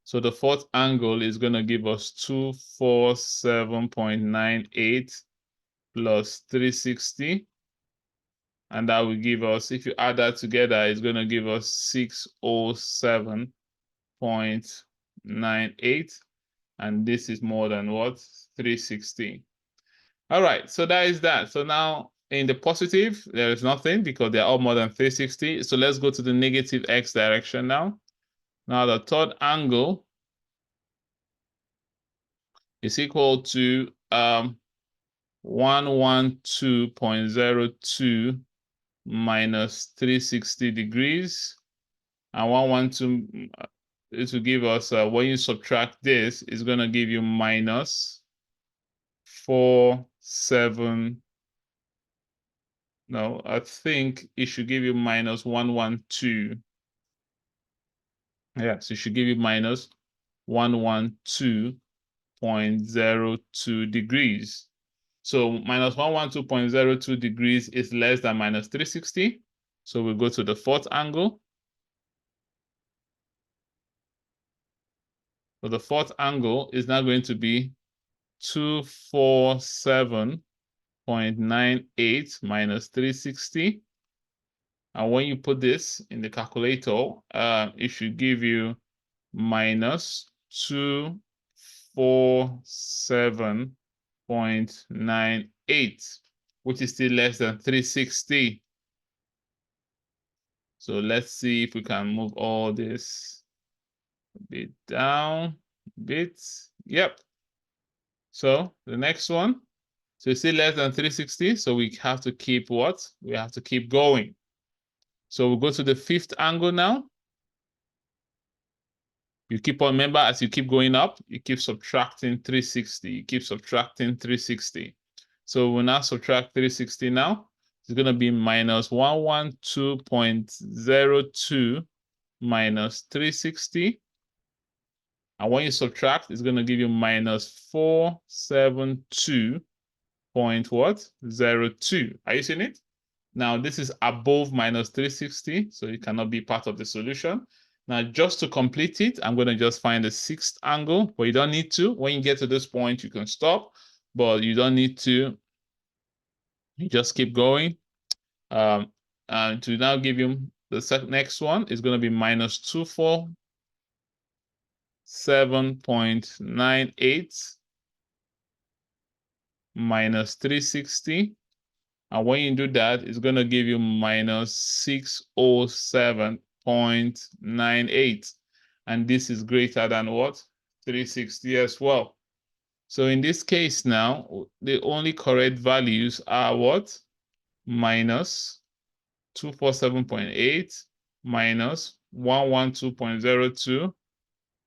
So the fourth angle is going to give us 247.98 plus 360. And that will give us, if you add that together, it's going to give us 607.98. And this is more than what? 360. All right, so that is that. So now in the positive, there is nothing because they're all more than 360. So let's go to the negative x direction now. Now the third angle is equal to 112.02 minus 360 degrees. And 112, it will give us, when you subtract this, it's going to give you minus 47. No, I think it should give you minus 112. Yes, it should give you minus 112.02 degrees. So minus 112.02 degrees is less than minus 360. So we'll go to the fourth angle. So the fourth angle is now going to be 247.98 minus 360. And when you put this in the calculator, it should give you minus 247.98, which is still less than 360. So let's see if we can move all this a bit down, a bit. Yep. So the next one, so it's still less than 360. So we have to keep what? We have to keep going. So we'll go to the fifth angle now. You keep on, remember, as you keep going up, you keep subtracting 360. You keep subtracting 360. So we'll now subtract 360 now. is going to be minus 112.02 minus 360. And when you subtract, it's going to give you minus 472.02. Are you seeing it? Now, this is above minus 360, so it cannot be part of the solution. Now, just to complete it, I'm going to just find the sixth angle, but you don't need to. When you get to this point, you can stop, but you don't need to. You just keep going. And to now give you the next one, is going to be minus 247.98 minus 360. And when you do that, it's going to give you minus 607.98. And this is greater than what? 360 as well. So in this case now, the only correct values are what? Minus 247.8 minus 112.02,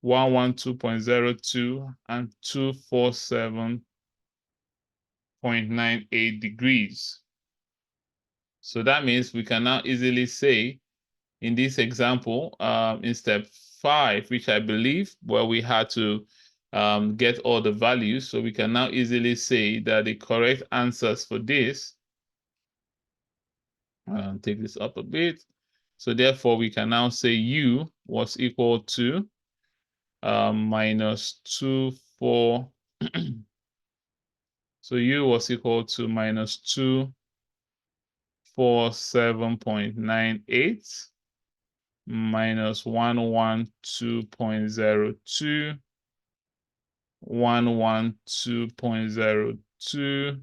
112.02, and 247.98 degrees. So that means we can now easily say in this example, in step 5, which I believe where we had to get all the values, so we can now easily say that the correct answers for this, take this up a bit. So therefore, we can now say U was equal to minus 24. So U was equal to minus 247.98 minus 112.02, 112.02,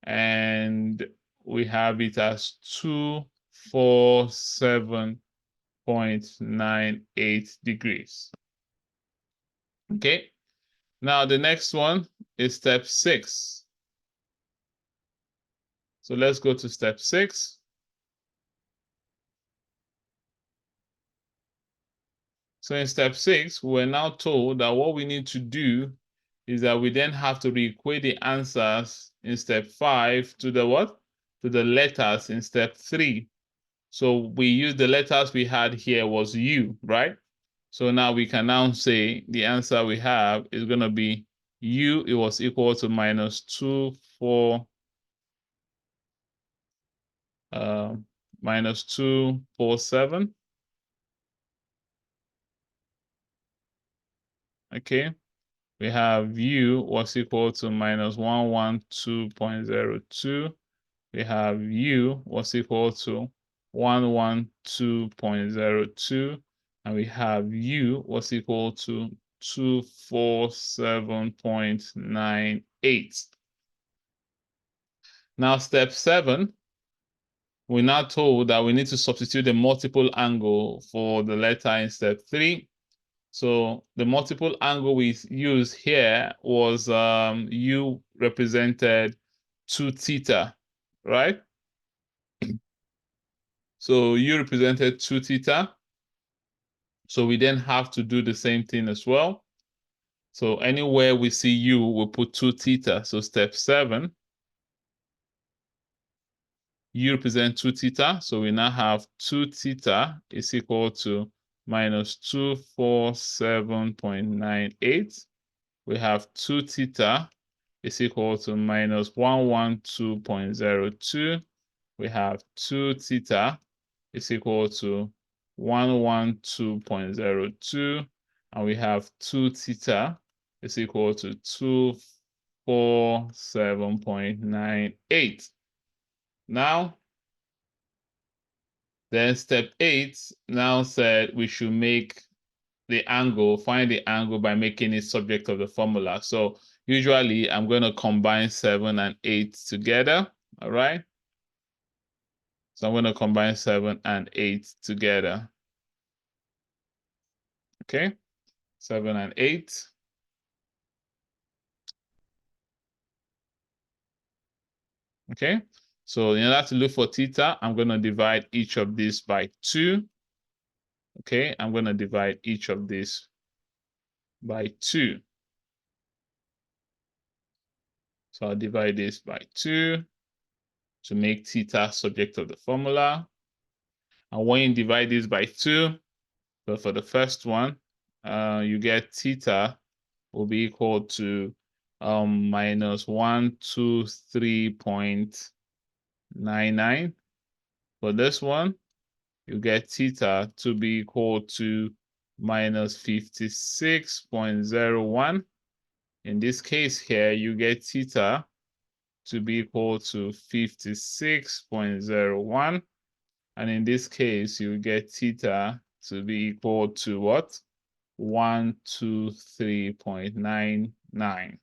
and we have it as 247.98 degrees. Okay, now the next one is step 6. So let's go to step 6. So in step 6, we're now told that what we need to do is that we then have to re-equate the answers in step 5 to the what? To the letters in step 3. So we use the letters we had here was U, right? So now we can now say the answer we have is going to be U, it was equal to minus 247. Okay. We have U was equal to minus 112.02. We have U was equal to 112.02. And we have U was equal to 247.98. Now, step 7, we're now told that we need to substitute the multiple angle for the letter in step 3. So the multiple angle we used here was U represented 2 theta, right? So U represented 2 theta. So we then have to do the same thing as well. So anywhere we see U, we'll put 2 theta. So step 7, U represents 2 theta. So we now have 2 theta is equal to minus 247.98. We have 2 theta is equal to minus 112.02. We have 2 theta is equal to 112.02. And we have 2 theta is equal to 247.98. Now, then step 8 now said we should make the angle, find the angle by making it subject of the formula. So usually I'm going to combine 7 and 8 together, all right? So I'm going to combine 7 and 8 together. Okay, 7 and 8. Okay, so in order to look for theta, I'm going to divide each of these by 2. Okay, I'm going to divide each of these by 2. So I'll divide this by 2. to make theta subject of the formula. And when you divide this by 2, so for the first one, you get theta will be equal to minus 123.99. For this one, you get theta to be equal to minus 56.01. In this case here, you get theta to be equal to 56.01. And in this case, you get theta to be equal to what? 123.99.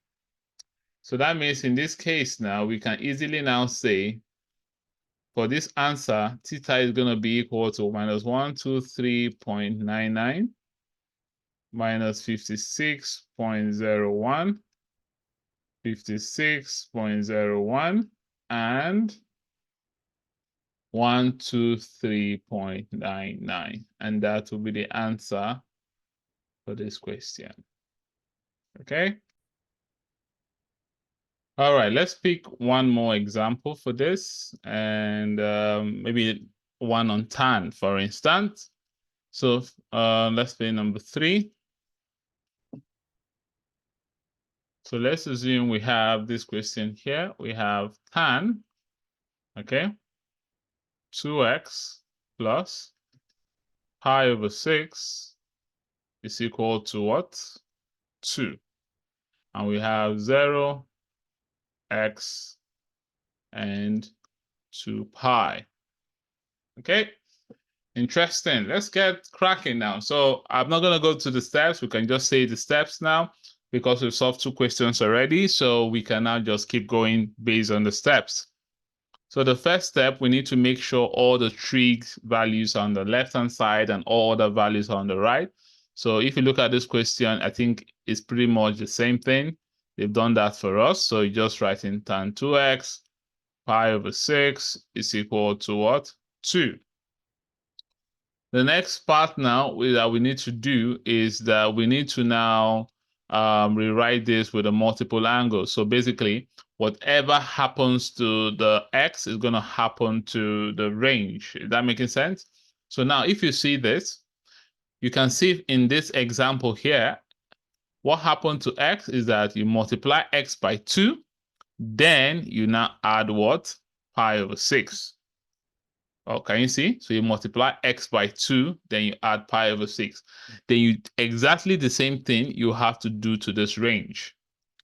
So that means in this case now, we can easily now say, for this answer, theta is going to be equal to minus 123.99 minus 56.01, 56.01, and 123.99. And that will be the answer for this question. Okay. All right, let's pick one more example for this, and maybe one on tan, for instance. So let's play number 3. So let's assume we have this question here. We have tan, okay, 2x plus pi over 6 is equal to what? 2. And we have 0, x, and 2 pi. Okay, interesting. Let's get cracking now. So I'm not going to go to the steps. We can just say the steps now because we've solved 2 questions already. So we can now just keep going based on the steps. So the first step, we need to make sure all the trig values are on the left-hand side and all other values are on the right. So if you look at this question, I think it's pretty much the same thing. They've done that for us. So you just write in tan 2x pi over 6 is equal to what? 2. The next part now that we need to do is that we need to now rewrite this with a multiple angle. So basically, whatever happens to the x is going to happen to the range. Is that making sense? So now if you see this, you can see in this example here, what happened to x is that you multiply x by 2, then you now add what? Pi over 6. Oh, can you see? So you multiply x by 2, then you add pi over 6. Then you exactly the same thing you have to do to this range.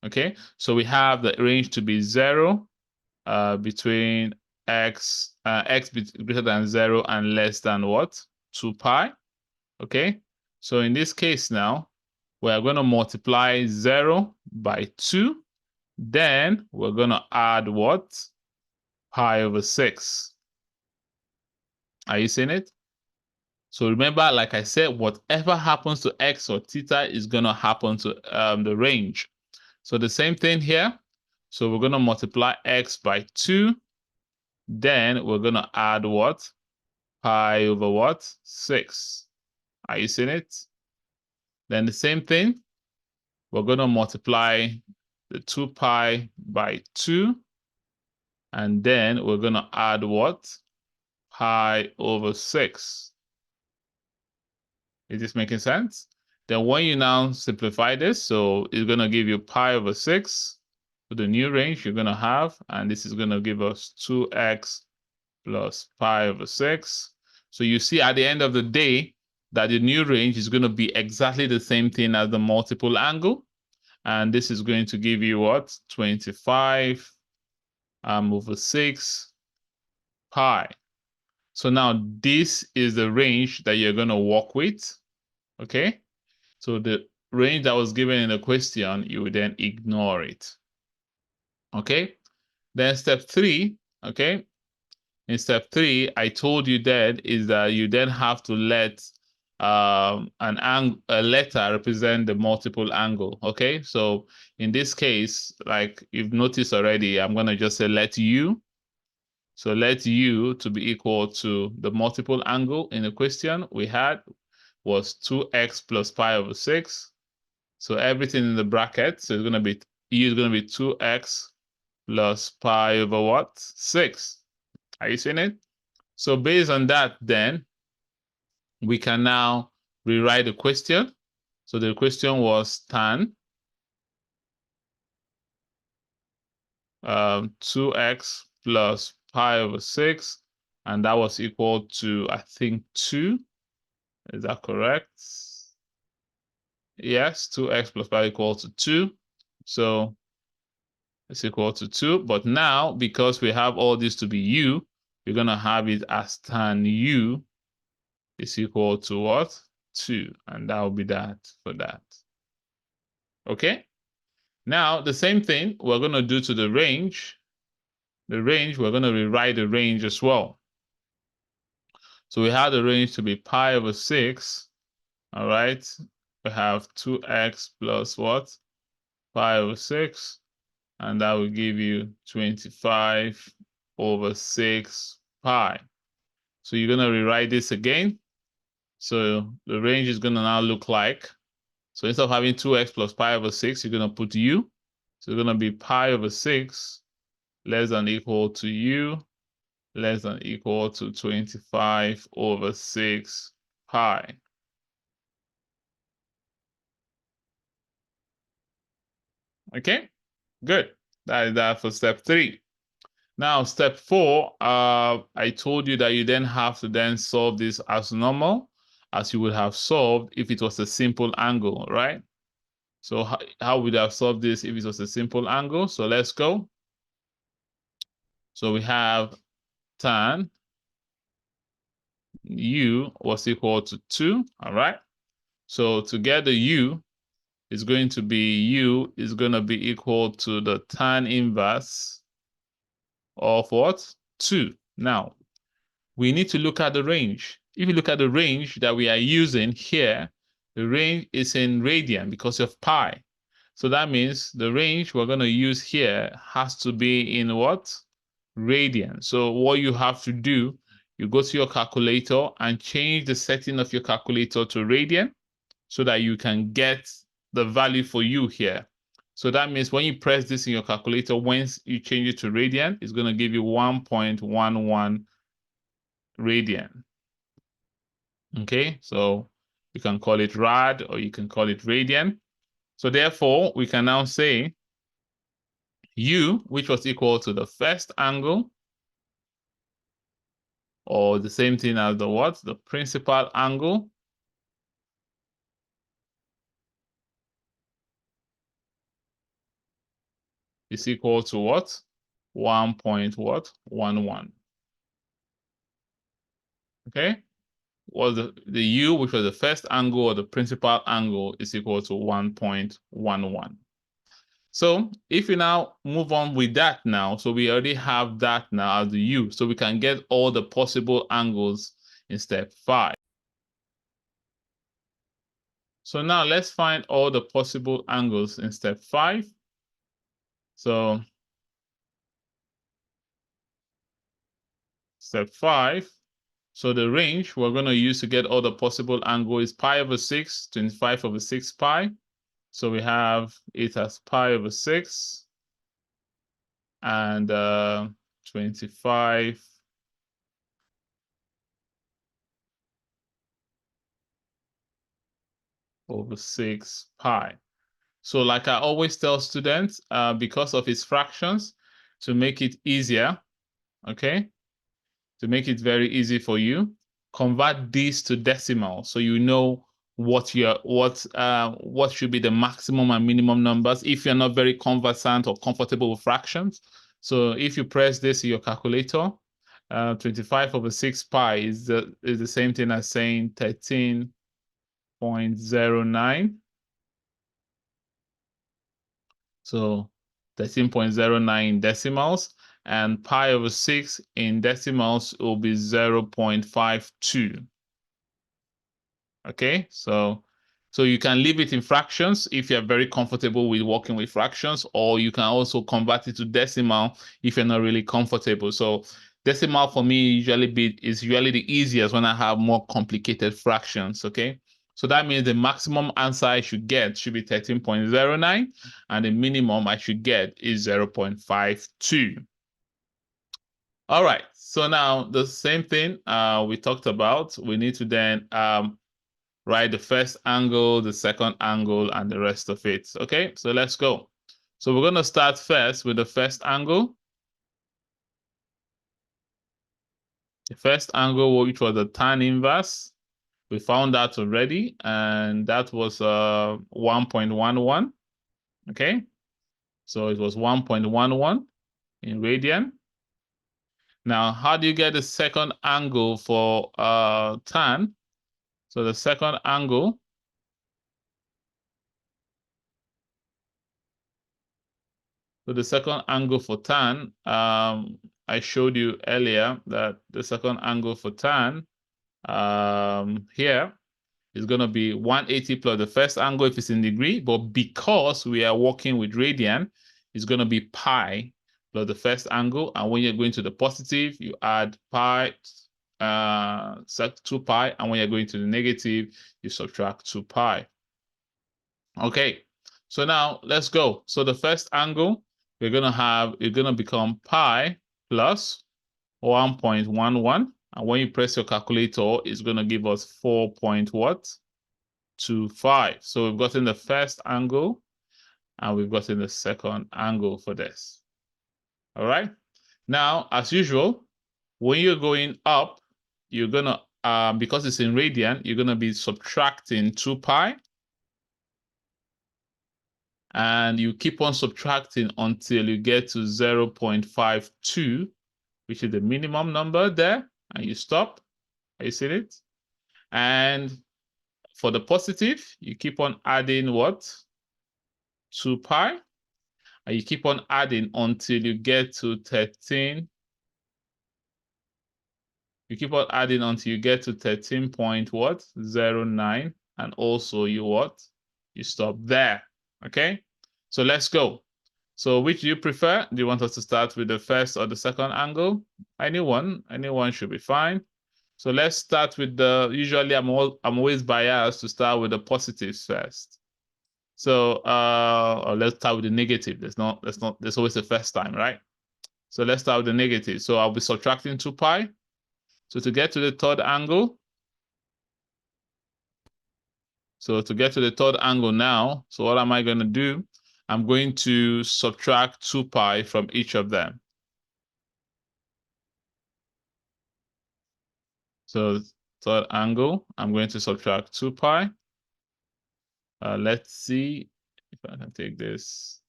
Okay, so we have the range to be 0 between x greater than 0 and less than what? 2 pi. Okay, so in this case now, we're going to multiply 0 by 2. Then we're going to add what? Pi over 6. Are you seeing it? So remember, like I said, whatever happens to x or theta is going to happen to the range. So the same thing here. So we're going to multiply x by 2. Then we're going to add what? Pi over what? 6. Are you seeing it? Then the same thing. We're going to multiply the 2 pi by 2. And then we're going to add what? Pi over 6. Is this making sense? Then when you now simplify this, so it's going to give you pi over 6 for the new range you're going to have, and this is going to give us 2x plus pi over 6. So you see at the end of the day that the new range is going to be exactly the same thing as the multiple angle, and this is going to give you what? 25 over 6 pi. So now this is the range that you're going to work with, okay? So the range that was given in the question, you would then ignore it, okay? Then step 3, okay? In step 3, I told you that is that you then have to let a letter represent the multiple angle, okay? So in this case, like you've noticed already, I'm going to just say let u. So let u to be equal to the multiple angle in the question we had was 2x plus pi over 6. So everything in the bracket, so it's going to be u is going to be 2x plus pi over what? 6. Are you seeing it? So based on that, then we can now rewrite the question. So the question was tan 2x plus pi over 6, and that was equal to, I think, 2. Is that correct? Yes, 2x plus pi equals to 2. So it's equal to 2. But now, because we have all this to be u, we're going to have it as tan u is equal to what? 2. And that will be that for that. Okay? Now, the same thing we're going to do to the range. The range, we're going to rewrite the range as well. So we have the range to be pi over 6. All right? We have 2x plus what? Pi over 6. And that will give you 25 over 6 pi. So you're going to rewrite this again. So the range is going to now look like, so instead of having 2x plus pi over 6, you're going to put u. So it's going to be pi over 6 less than equal to u less than equal to 25 over 6 pi. Okay, good. That is that for step 3. Now, step 4, I told you that you then have to then solve this as normal, as you would have solved if it was a simple angle, right? So how would I have solved this if it was a simple angle? So let's go. So we have tan u was equal to 2, all right? So to get the u, is going to be u is going to be equal to the tan inverse of what? 2. Now, we need to look at the range. If you look at the range that we are using here, the range is in radian because of pi. So that means the range we're going to use here has to be in what? Radian. So what you have to do, you go to your calculator and change the setting of your calculator to radian so that you can get the value for u here. So that means when you press this in your calculator, once you change it to radian, it's going to give you 1.11 radian. Okay, so you can call it rad or you can call it radian. So therefore, we can now say u, which was equal to the first angle, or the same thing as the what? The principal angle, is equal to what? 1.11. Okay? Was the u, which was the first angle or the principal angle, is equal to 1.11. So if we now move on with that now, so we already have that now as the u, so we can get all the possible angles in step 5. So now let's find all the possible angles in step 5. So step 5, so the range we're going to use to get all the possible angle is pi over 6, 25 over 6 pi. So we have it as pi over 6 and 25 over 6 pi. So like I always tell students, because of its fractions, to make it easier, okay, to make it very easy for you, convert these to decimal so you know what should be the maximum and minimum numbers if you're not very conversant or comfortable with fractions. So if you press this in your calculator, 25 over 6 pi is the same thing as saying 13.09. So 13.09 decimals, and pi over 6 in decimals will be 0.52. Okay, so you can leave it in fractions if you're very comfortable with working with fractions, or you can also convert it to decimal if you're not really comfortable. So decimal for me is usually the easiest when I have more complicated fractions, okay? So that means the maximum answer I should get should be 13.09, and the minimum I should get is 0.52. All right, so now the same thing we talked about. We need to then write the first angle, the second angle, and the rest of it. Okay, so let's go. So we're going to start first with the first angle. The first angle, which was the tan inverse. We found that already, and that was 1.11. Okay, so it was 1.11 in radian. Now, how do you get the second angle for tan? So the second angle, for tan, I showed you earlier that the second angle for tan here is going to be 180 plus the first angle if it's in degree, but because we are working with radian, it's going to be pi plus the first angle. And when you're going to the positive, you add pi, 2 pi, and when you're going to the negative, you subtract 2 pi. Okay, so now let's go. So the first angle we're going to have, it's going to become pi plus 1.11. And when you press your calculator, it's going to give us 4.25. So we've gotten the first angle and we've gotten the second angle for this. All right. Now, as usual, when you're going up, you're going to, because it's in radian, you're going to be subtracting 2 pi. And you keep on subtracting until you get to 0.52, which is the minimum number there, and you stop. Are you seeing it? And for the positive, you keep on adding what? 2 pi. And you keep on adding until you get to 13. You keep on adding until you get to 13.09. And also you what? You stop there. Okay? So let's go. So which do you prefer? Do you want us to start with the first or the second angle? Anyone should be fine. So let's start with usually I'm always biased to start with the positives first. So or let's start with the negative. There's always the first time, right? So let's start with the negative. So I'll be subtracting 2 pi. So to get to the third angle, now, so what am I going to do? I'm going to subtract 2 pi from each of them. So third angle, I'm going to subtract 2 pi. Let's see if I can take this.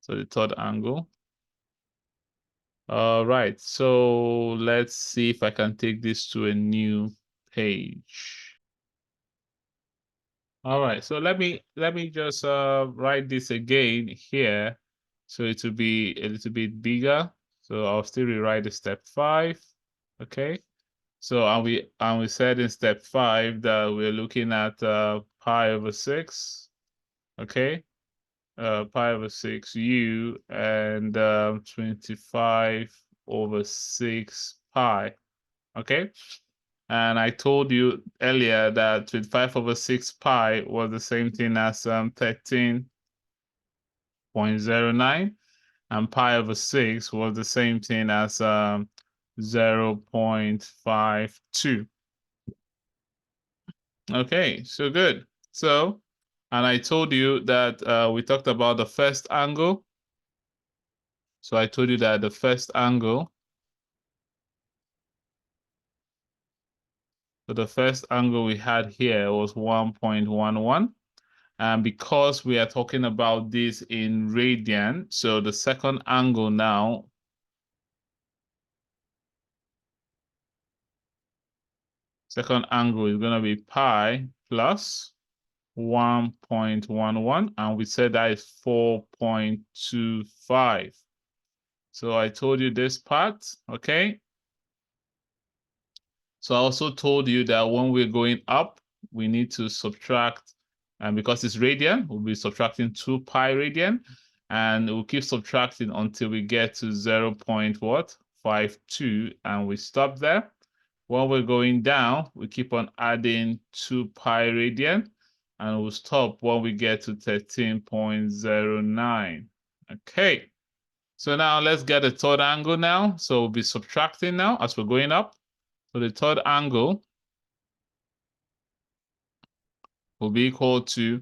So the third angle. All right, so let's see if I can take this to a new page. All right, so let me just write this again here, so it will be a little bit bigger. So I'll still rewrite the step 5. Okay, so and we said in step 5 that we're looking at pi over 6. Okay, pi over 6 u and 25 over 6 pi. Okay, and I told you earlier that 25 over 6 pi was the same thing as 13.09, and pi over 6 was the same thing as 0.52. Okay, so good. So, and I told you that we talked about the first angle. So I told you that the first angle, we had here was 1.11. And because we are talking about this in radian, so the second angle now, is going to be pi plus 1.11, and we said that is 4.25. So I told you this part, okay? So I also told you that when we're going up, we need to subtract, and because it's radian, we'll be subtracting 2 pi radian, and we'll keep subtracting until we get to 0.52, and we stop there. When we're going down, we keep on adding 2 pi radian, and we'll stop when we get to 13.09. Okay, So now let's get the third angle now. So we'll be subtracting now as we're going up. So the third angle will be equal to,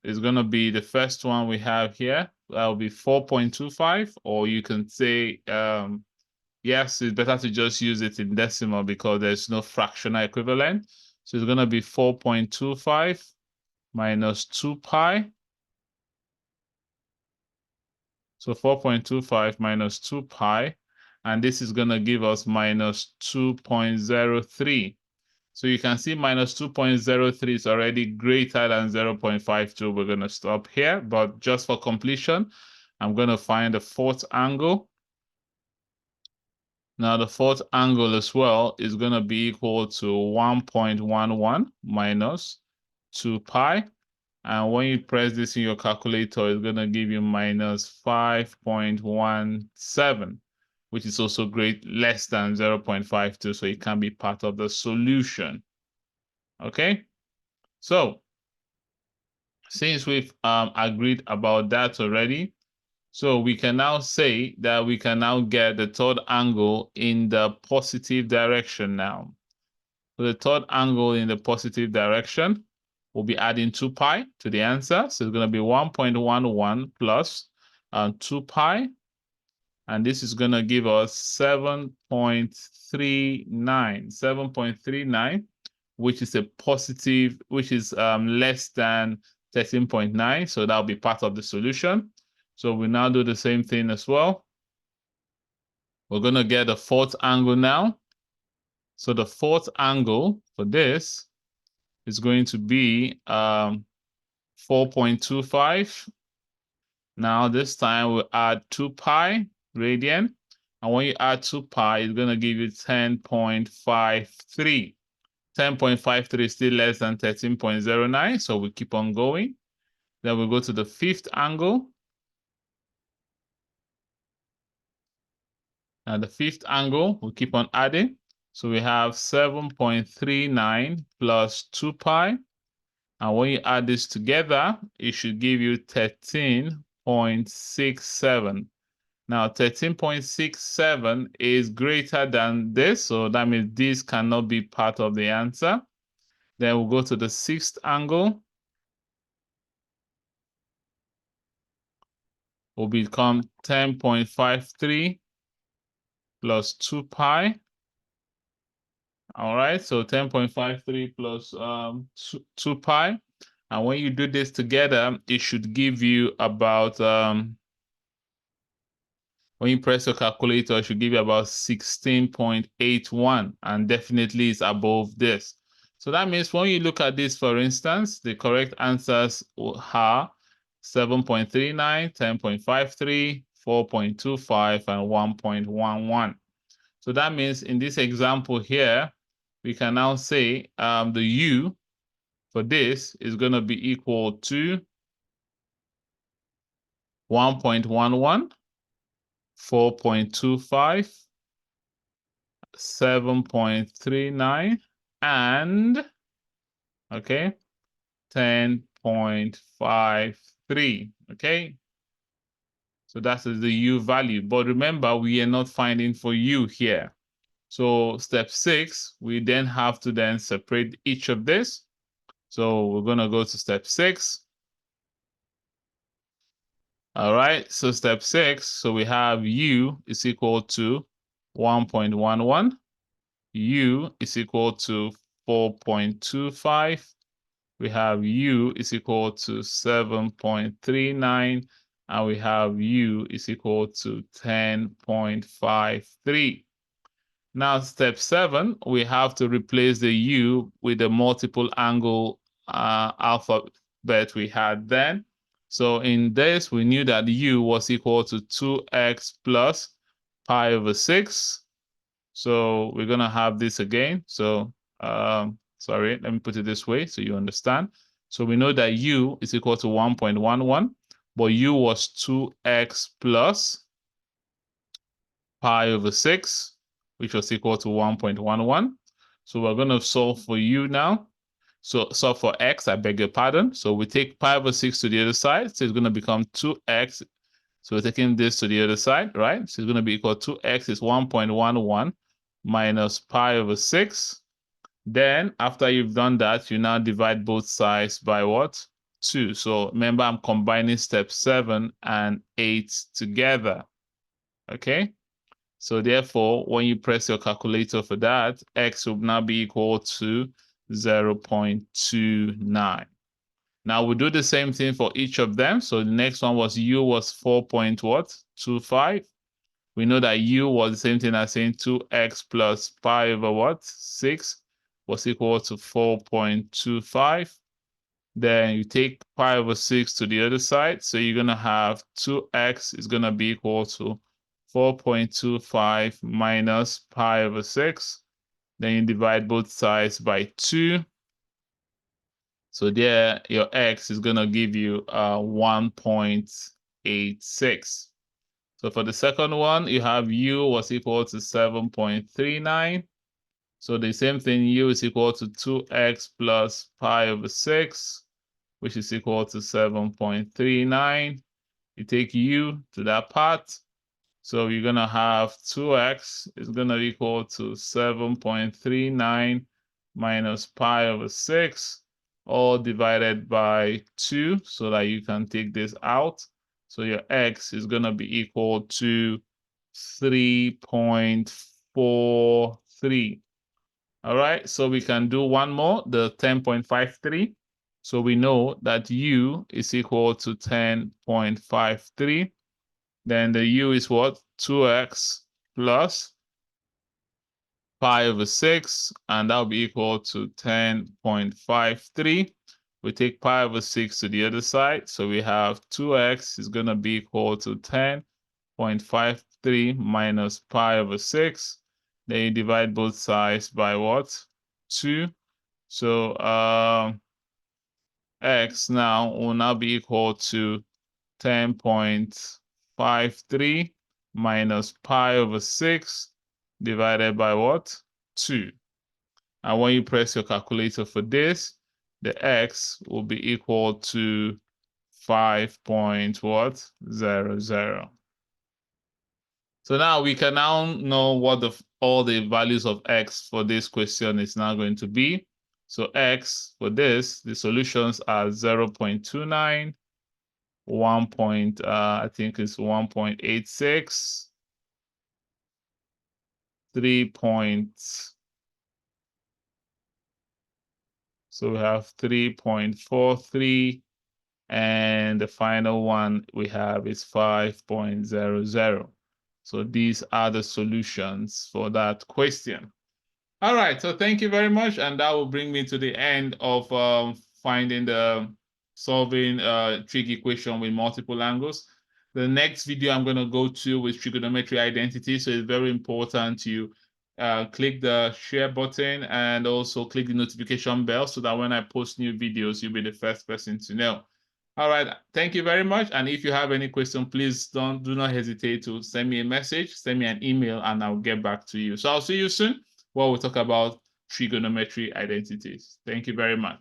is going to be the first one we have here. That will be 4.25, or you can say, yes, it's better to just use it in decimal because there's no fractional equivalent. So it's going to be 4.25 minus 2 pi. So 4.25 minus 2 pi, and this is going to give us minus 2.03. So you can see minus 2.03 is already greater than 0.52. We're going to stop here, but just for completion, I'm going to find the fourth angle. Now the fourth angle as well is going to be equal to 1.11 minus 2 pi. And when you press this in your calculator, it's going to give you minus 5.17, which is also less than 0.52, so it can be part of the solution. Okay? So, since we've agreed about that already, so we can now say that we can now get the third angle in the positive direction now. So the third angle in the positive direction, we'll be adding 2 pi to the answer. So it's going to be 1.11 plus 2 pi. And this is going to give us 7.39, which is a positive, which is less than 13.9. So that'll be part of the solution. So we now do the same thing as well. We're going to get the fourth angle now. So the fourth angle for this is going to be 4.25. Now this time we'll add 2 pi radian. And when you add 2 pi, it's going to give you 10.53. 10.53 is still less than 13.09, so we keep on going. Then we'll go to the fifth angle. And the fifth angle, we'll keep on adding. So we have 7.39 plus 2 pi. And when you add this together, it should give you 13.67. Now, 13.67 is greater than this, so that means this cannot be part of the answer. Then we'll go to the sixth angle. Will become 10.53 plus 2 pi. All right, so 10.53 plus 2 pi. And when you do this together, it should give you about, when you press your calculator, it should give you about 16.81, and definitely it's above this. So that means when you look at this, for instance, the correct answers are 7.39, 10.53, 4.25, and 1.11. So that means in this example here, we can now say the U for this is going to be equal to 1.11, 4.25, 7.39, and, okay, 10.53, okay? So that is the U value. But remember, we are not finding for U here. So step 6, we then have to then separate each of this. So we're going to go to step 6. All right, so step 6, so we have U is equal to 1.11. U is equal to 4.25. We have U is equal to 7.39. And we have U is equal to 10.53. Now, step 7, we have to replace the U with the multiple angle alphabet we had then. So in this, we knew that U was equal to 2x plus pi over 6. So we're going to have this again. So, sorry, let me put it this way so you understand. So we know that U is equal to 1.11, but U was 2x plus pi over 6, which was equal to 1.11. So we're going to solve for U now. So solve for x, I beg your pardon. So we take pi over 6 to the other side. So it's going to become 2x So we're taking this to the other side, right? So it's going to be equal to x is 1.11 minus pi over 6. Then after you've done that, you now divide both sides by what? 2. So remember, I'm combining step 7 and 8 together. Okay? So therefore, when you press your calculator for that, x will now be equal to 0.29. Now we'll do the same thing for each of them. So the next one was u was 4.25. We know that u was the same thing as saying 2x plus pi over what? 6 was equal to 4.25. Then you take pi over 6 to the other side. So you're going to have 2x is going to be equal to 4.25 minus pi over 6. Then you divide both sides by 2. So there, your x is going to give you 1.86. So for the second one, you have u was equal to 7.39. So the same thing, u is equal to 2x plus pi over 6, which is equal to 7.39. You take u to that part. So you're going to have 2x is going to equal to 7.39 minus pi over 6, all divided by 2, so that you can take this out. So your x is going to be equal to 3.43. All right, so we can do one more, the 10.53. So we know that u is equal to 10.53. Then the u is what? 2x plus pi over 6, and that will be equal to 10.53. We take pi over 6 to the other side, so we have 2x is going to be equal to 10.53 minus pi over 6. Then you divide both sides by what? 2. So x now will now be equal to 10.53 minus pi over 6 divided by what? 2. And when you press your calculator for this, the x will be equal to 5.00. So now we can now know what all the values of x for this question is now going to be. So x for this, the solutions are 0.29, I think it's 1.86, 3. So we have 3.43, and the final one we have is 5.00. So these are the solutions for that question. All right, so thank you very much, and that will bring me to the end of solving trig equation with multiple angles. The next video I'm going to go to with trigonometry identity, so it's very important you click the share button and also click the notification bell so that when I post new videos, you'll be the first person to know. All right, thank you very much. And if you have any question, please do not hesitate to send me a message, send me an email, and I'll get back to you. So I'll see you soon, where we'll talk about trigonometry identities. Thank you very much.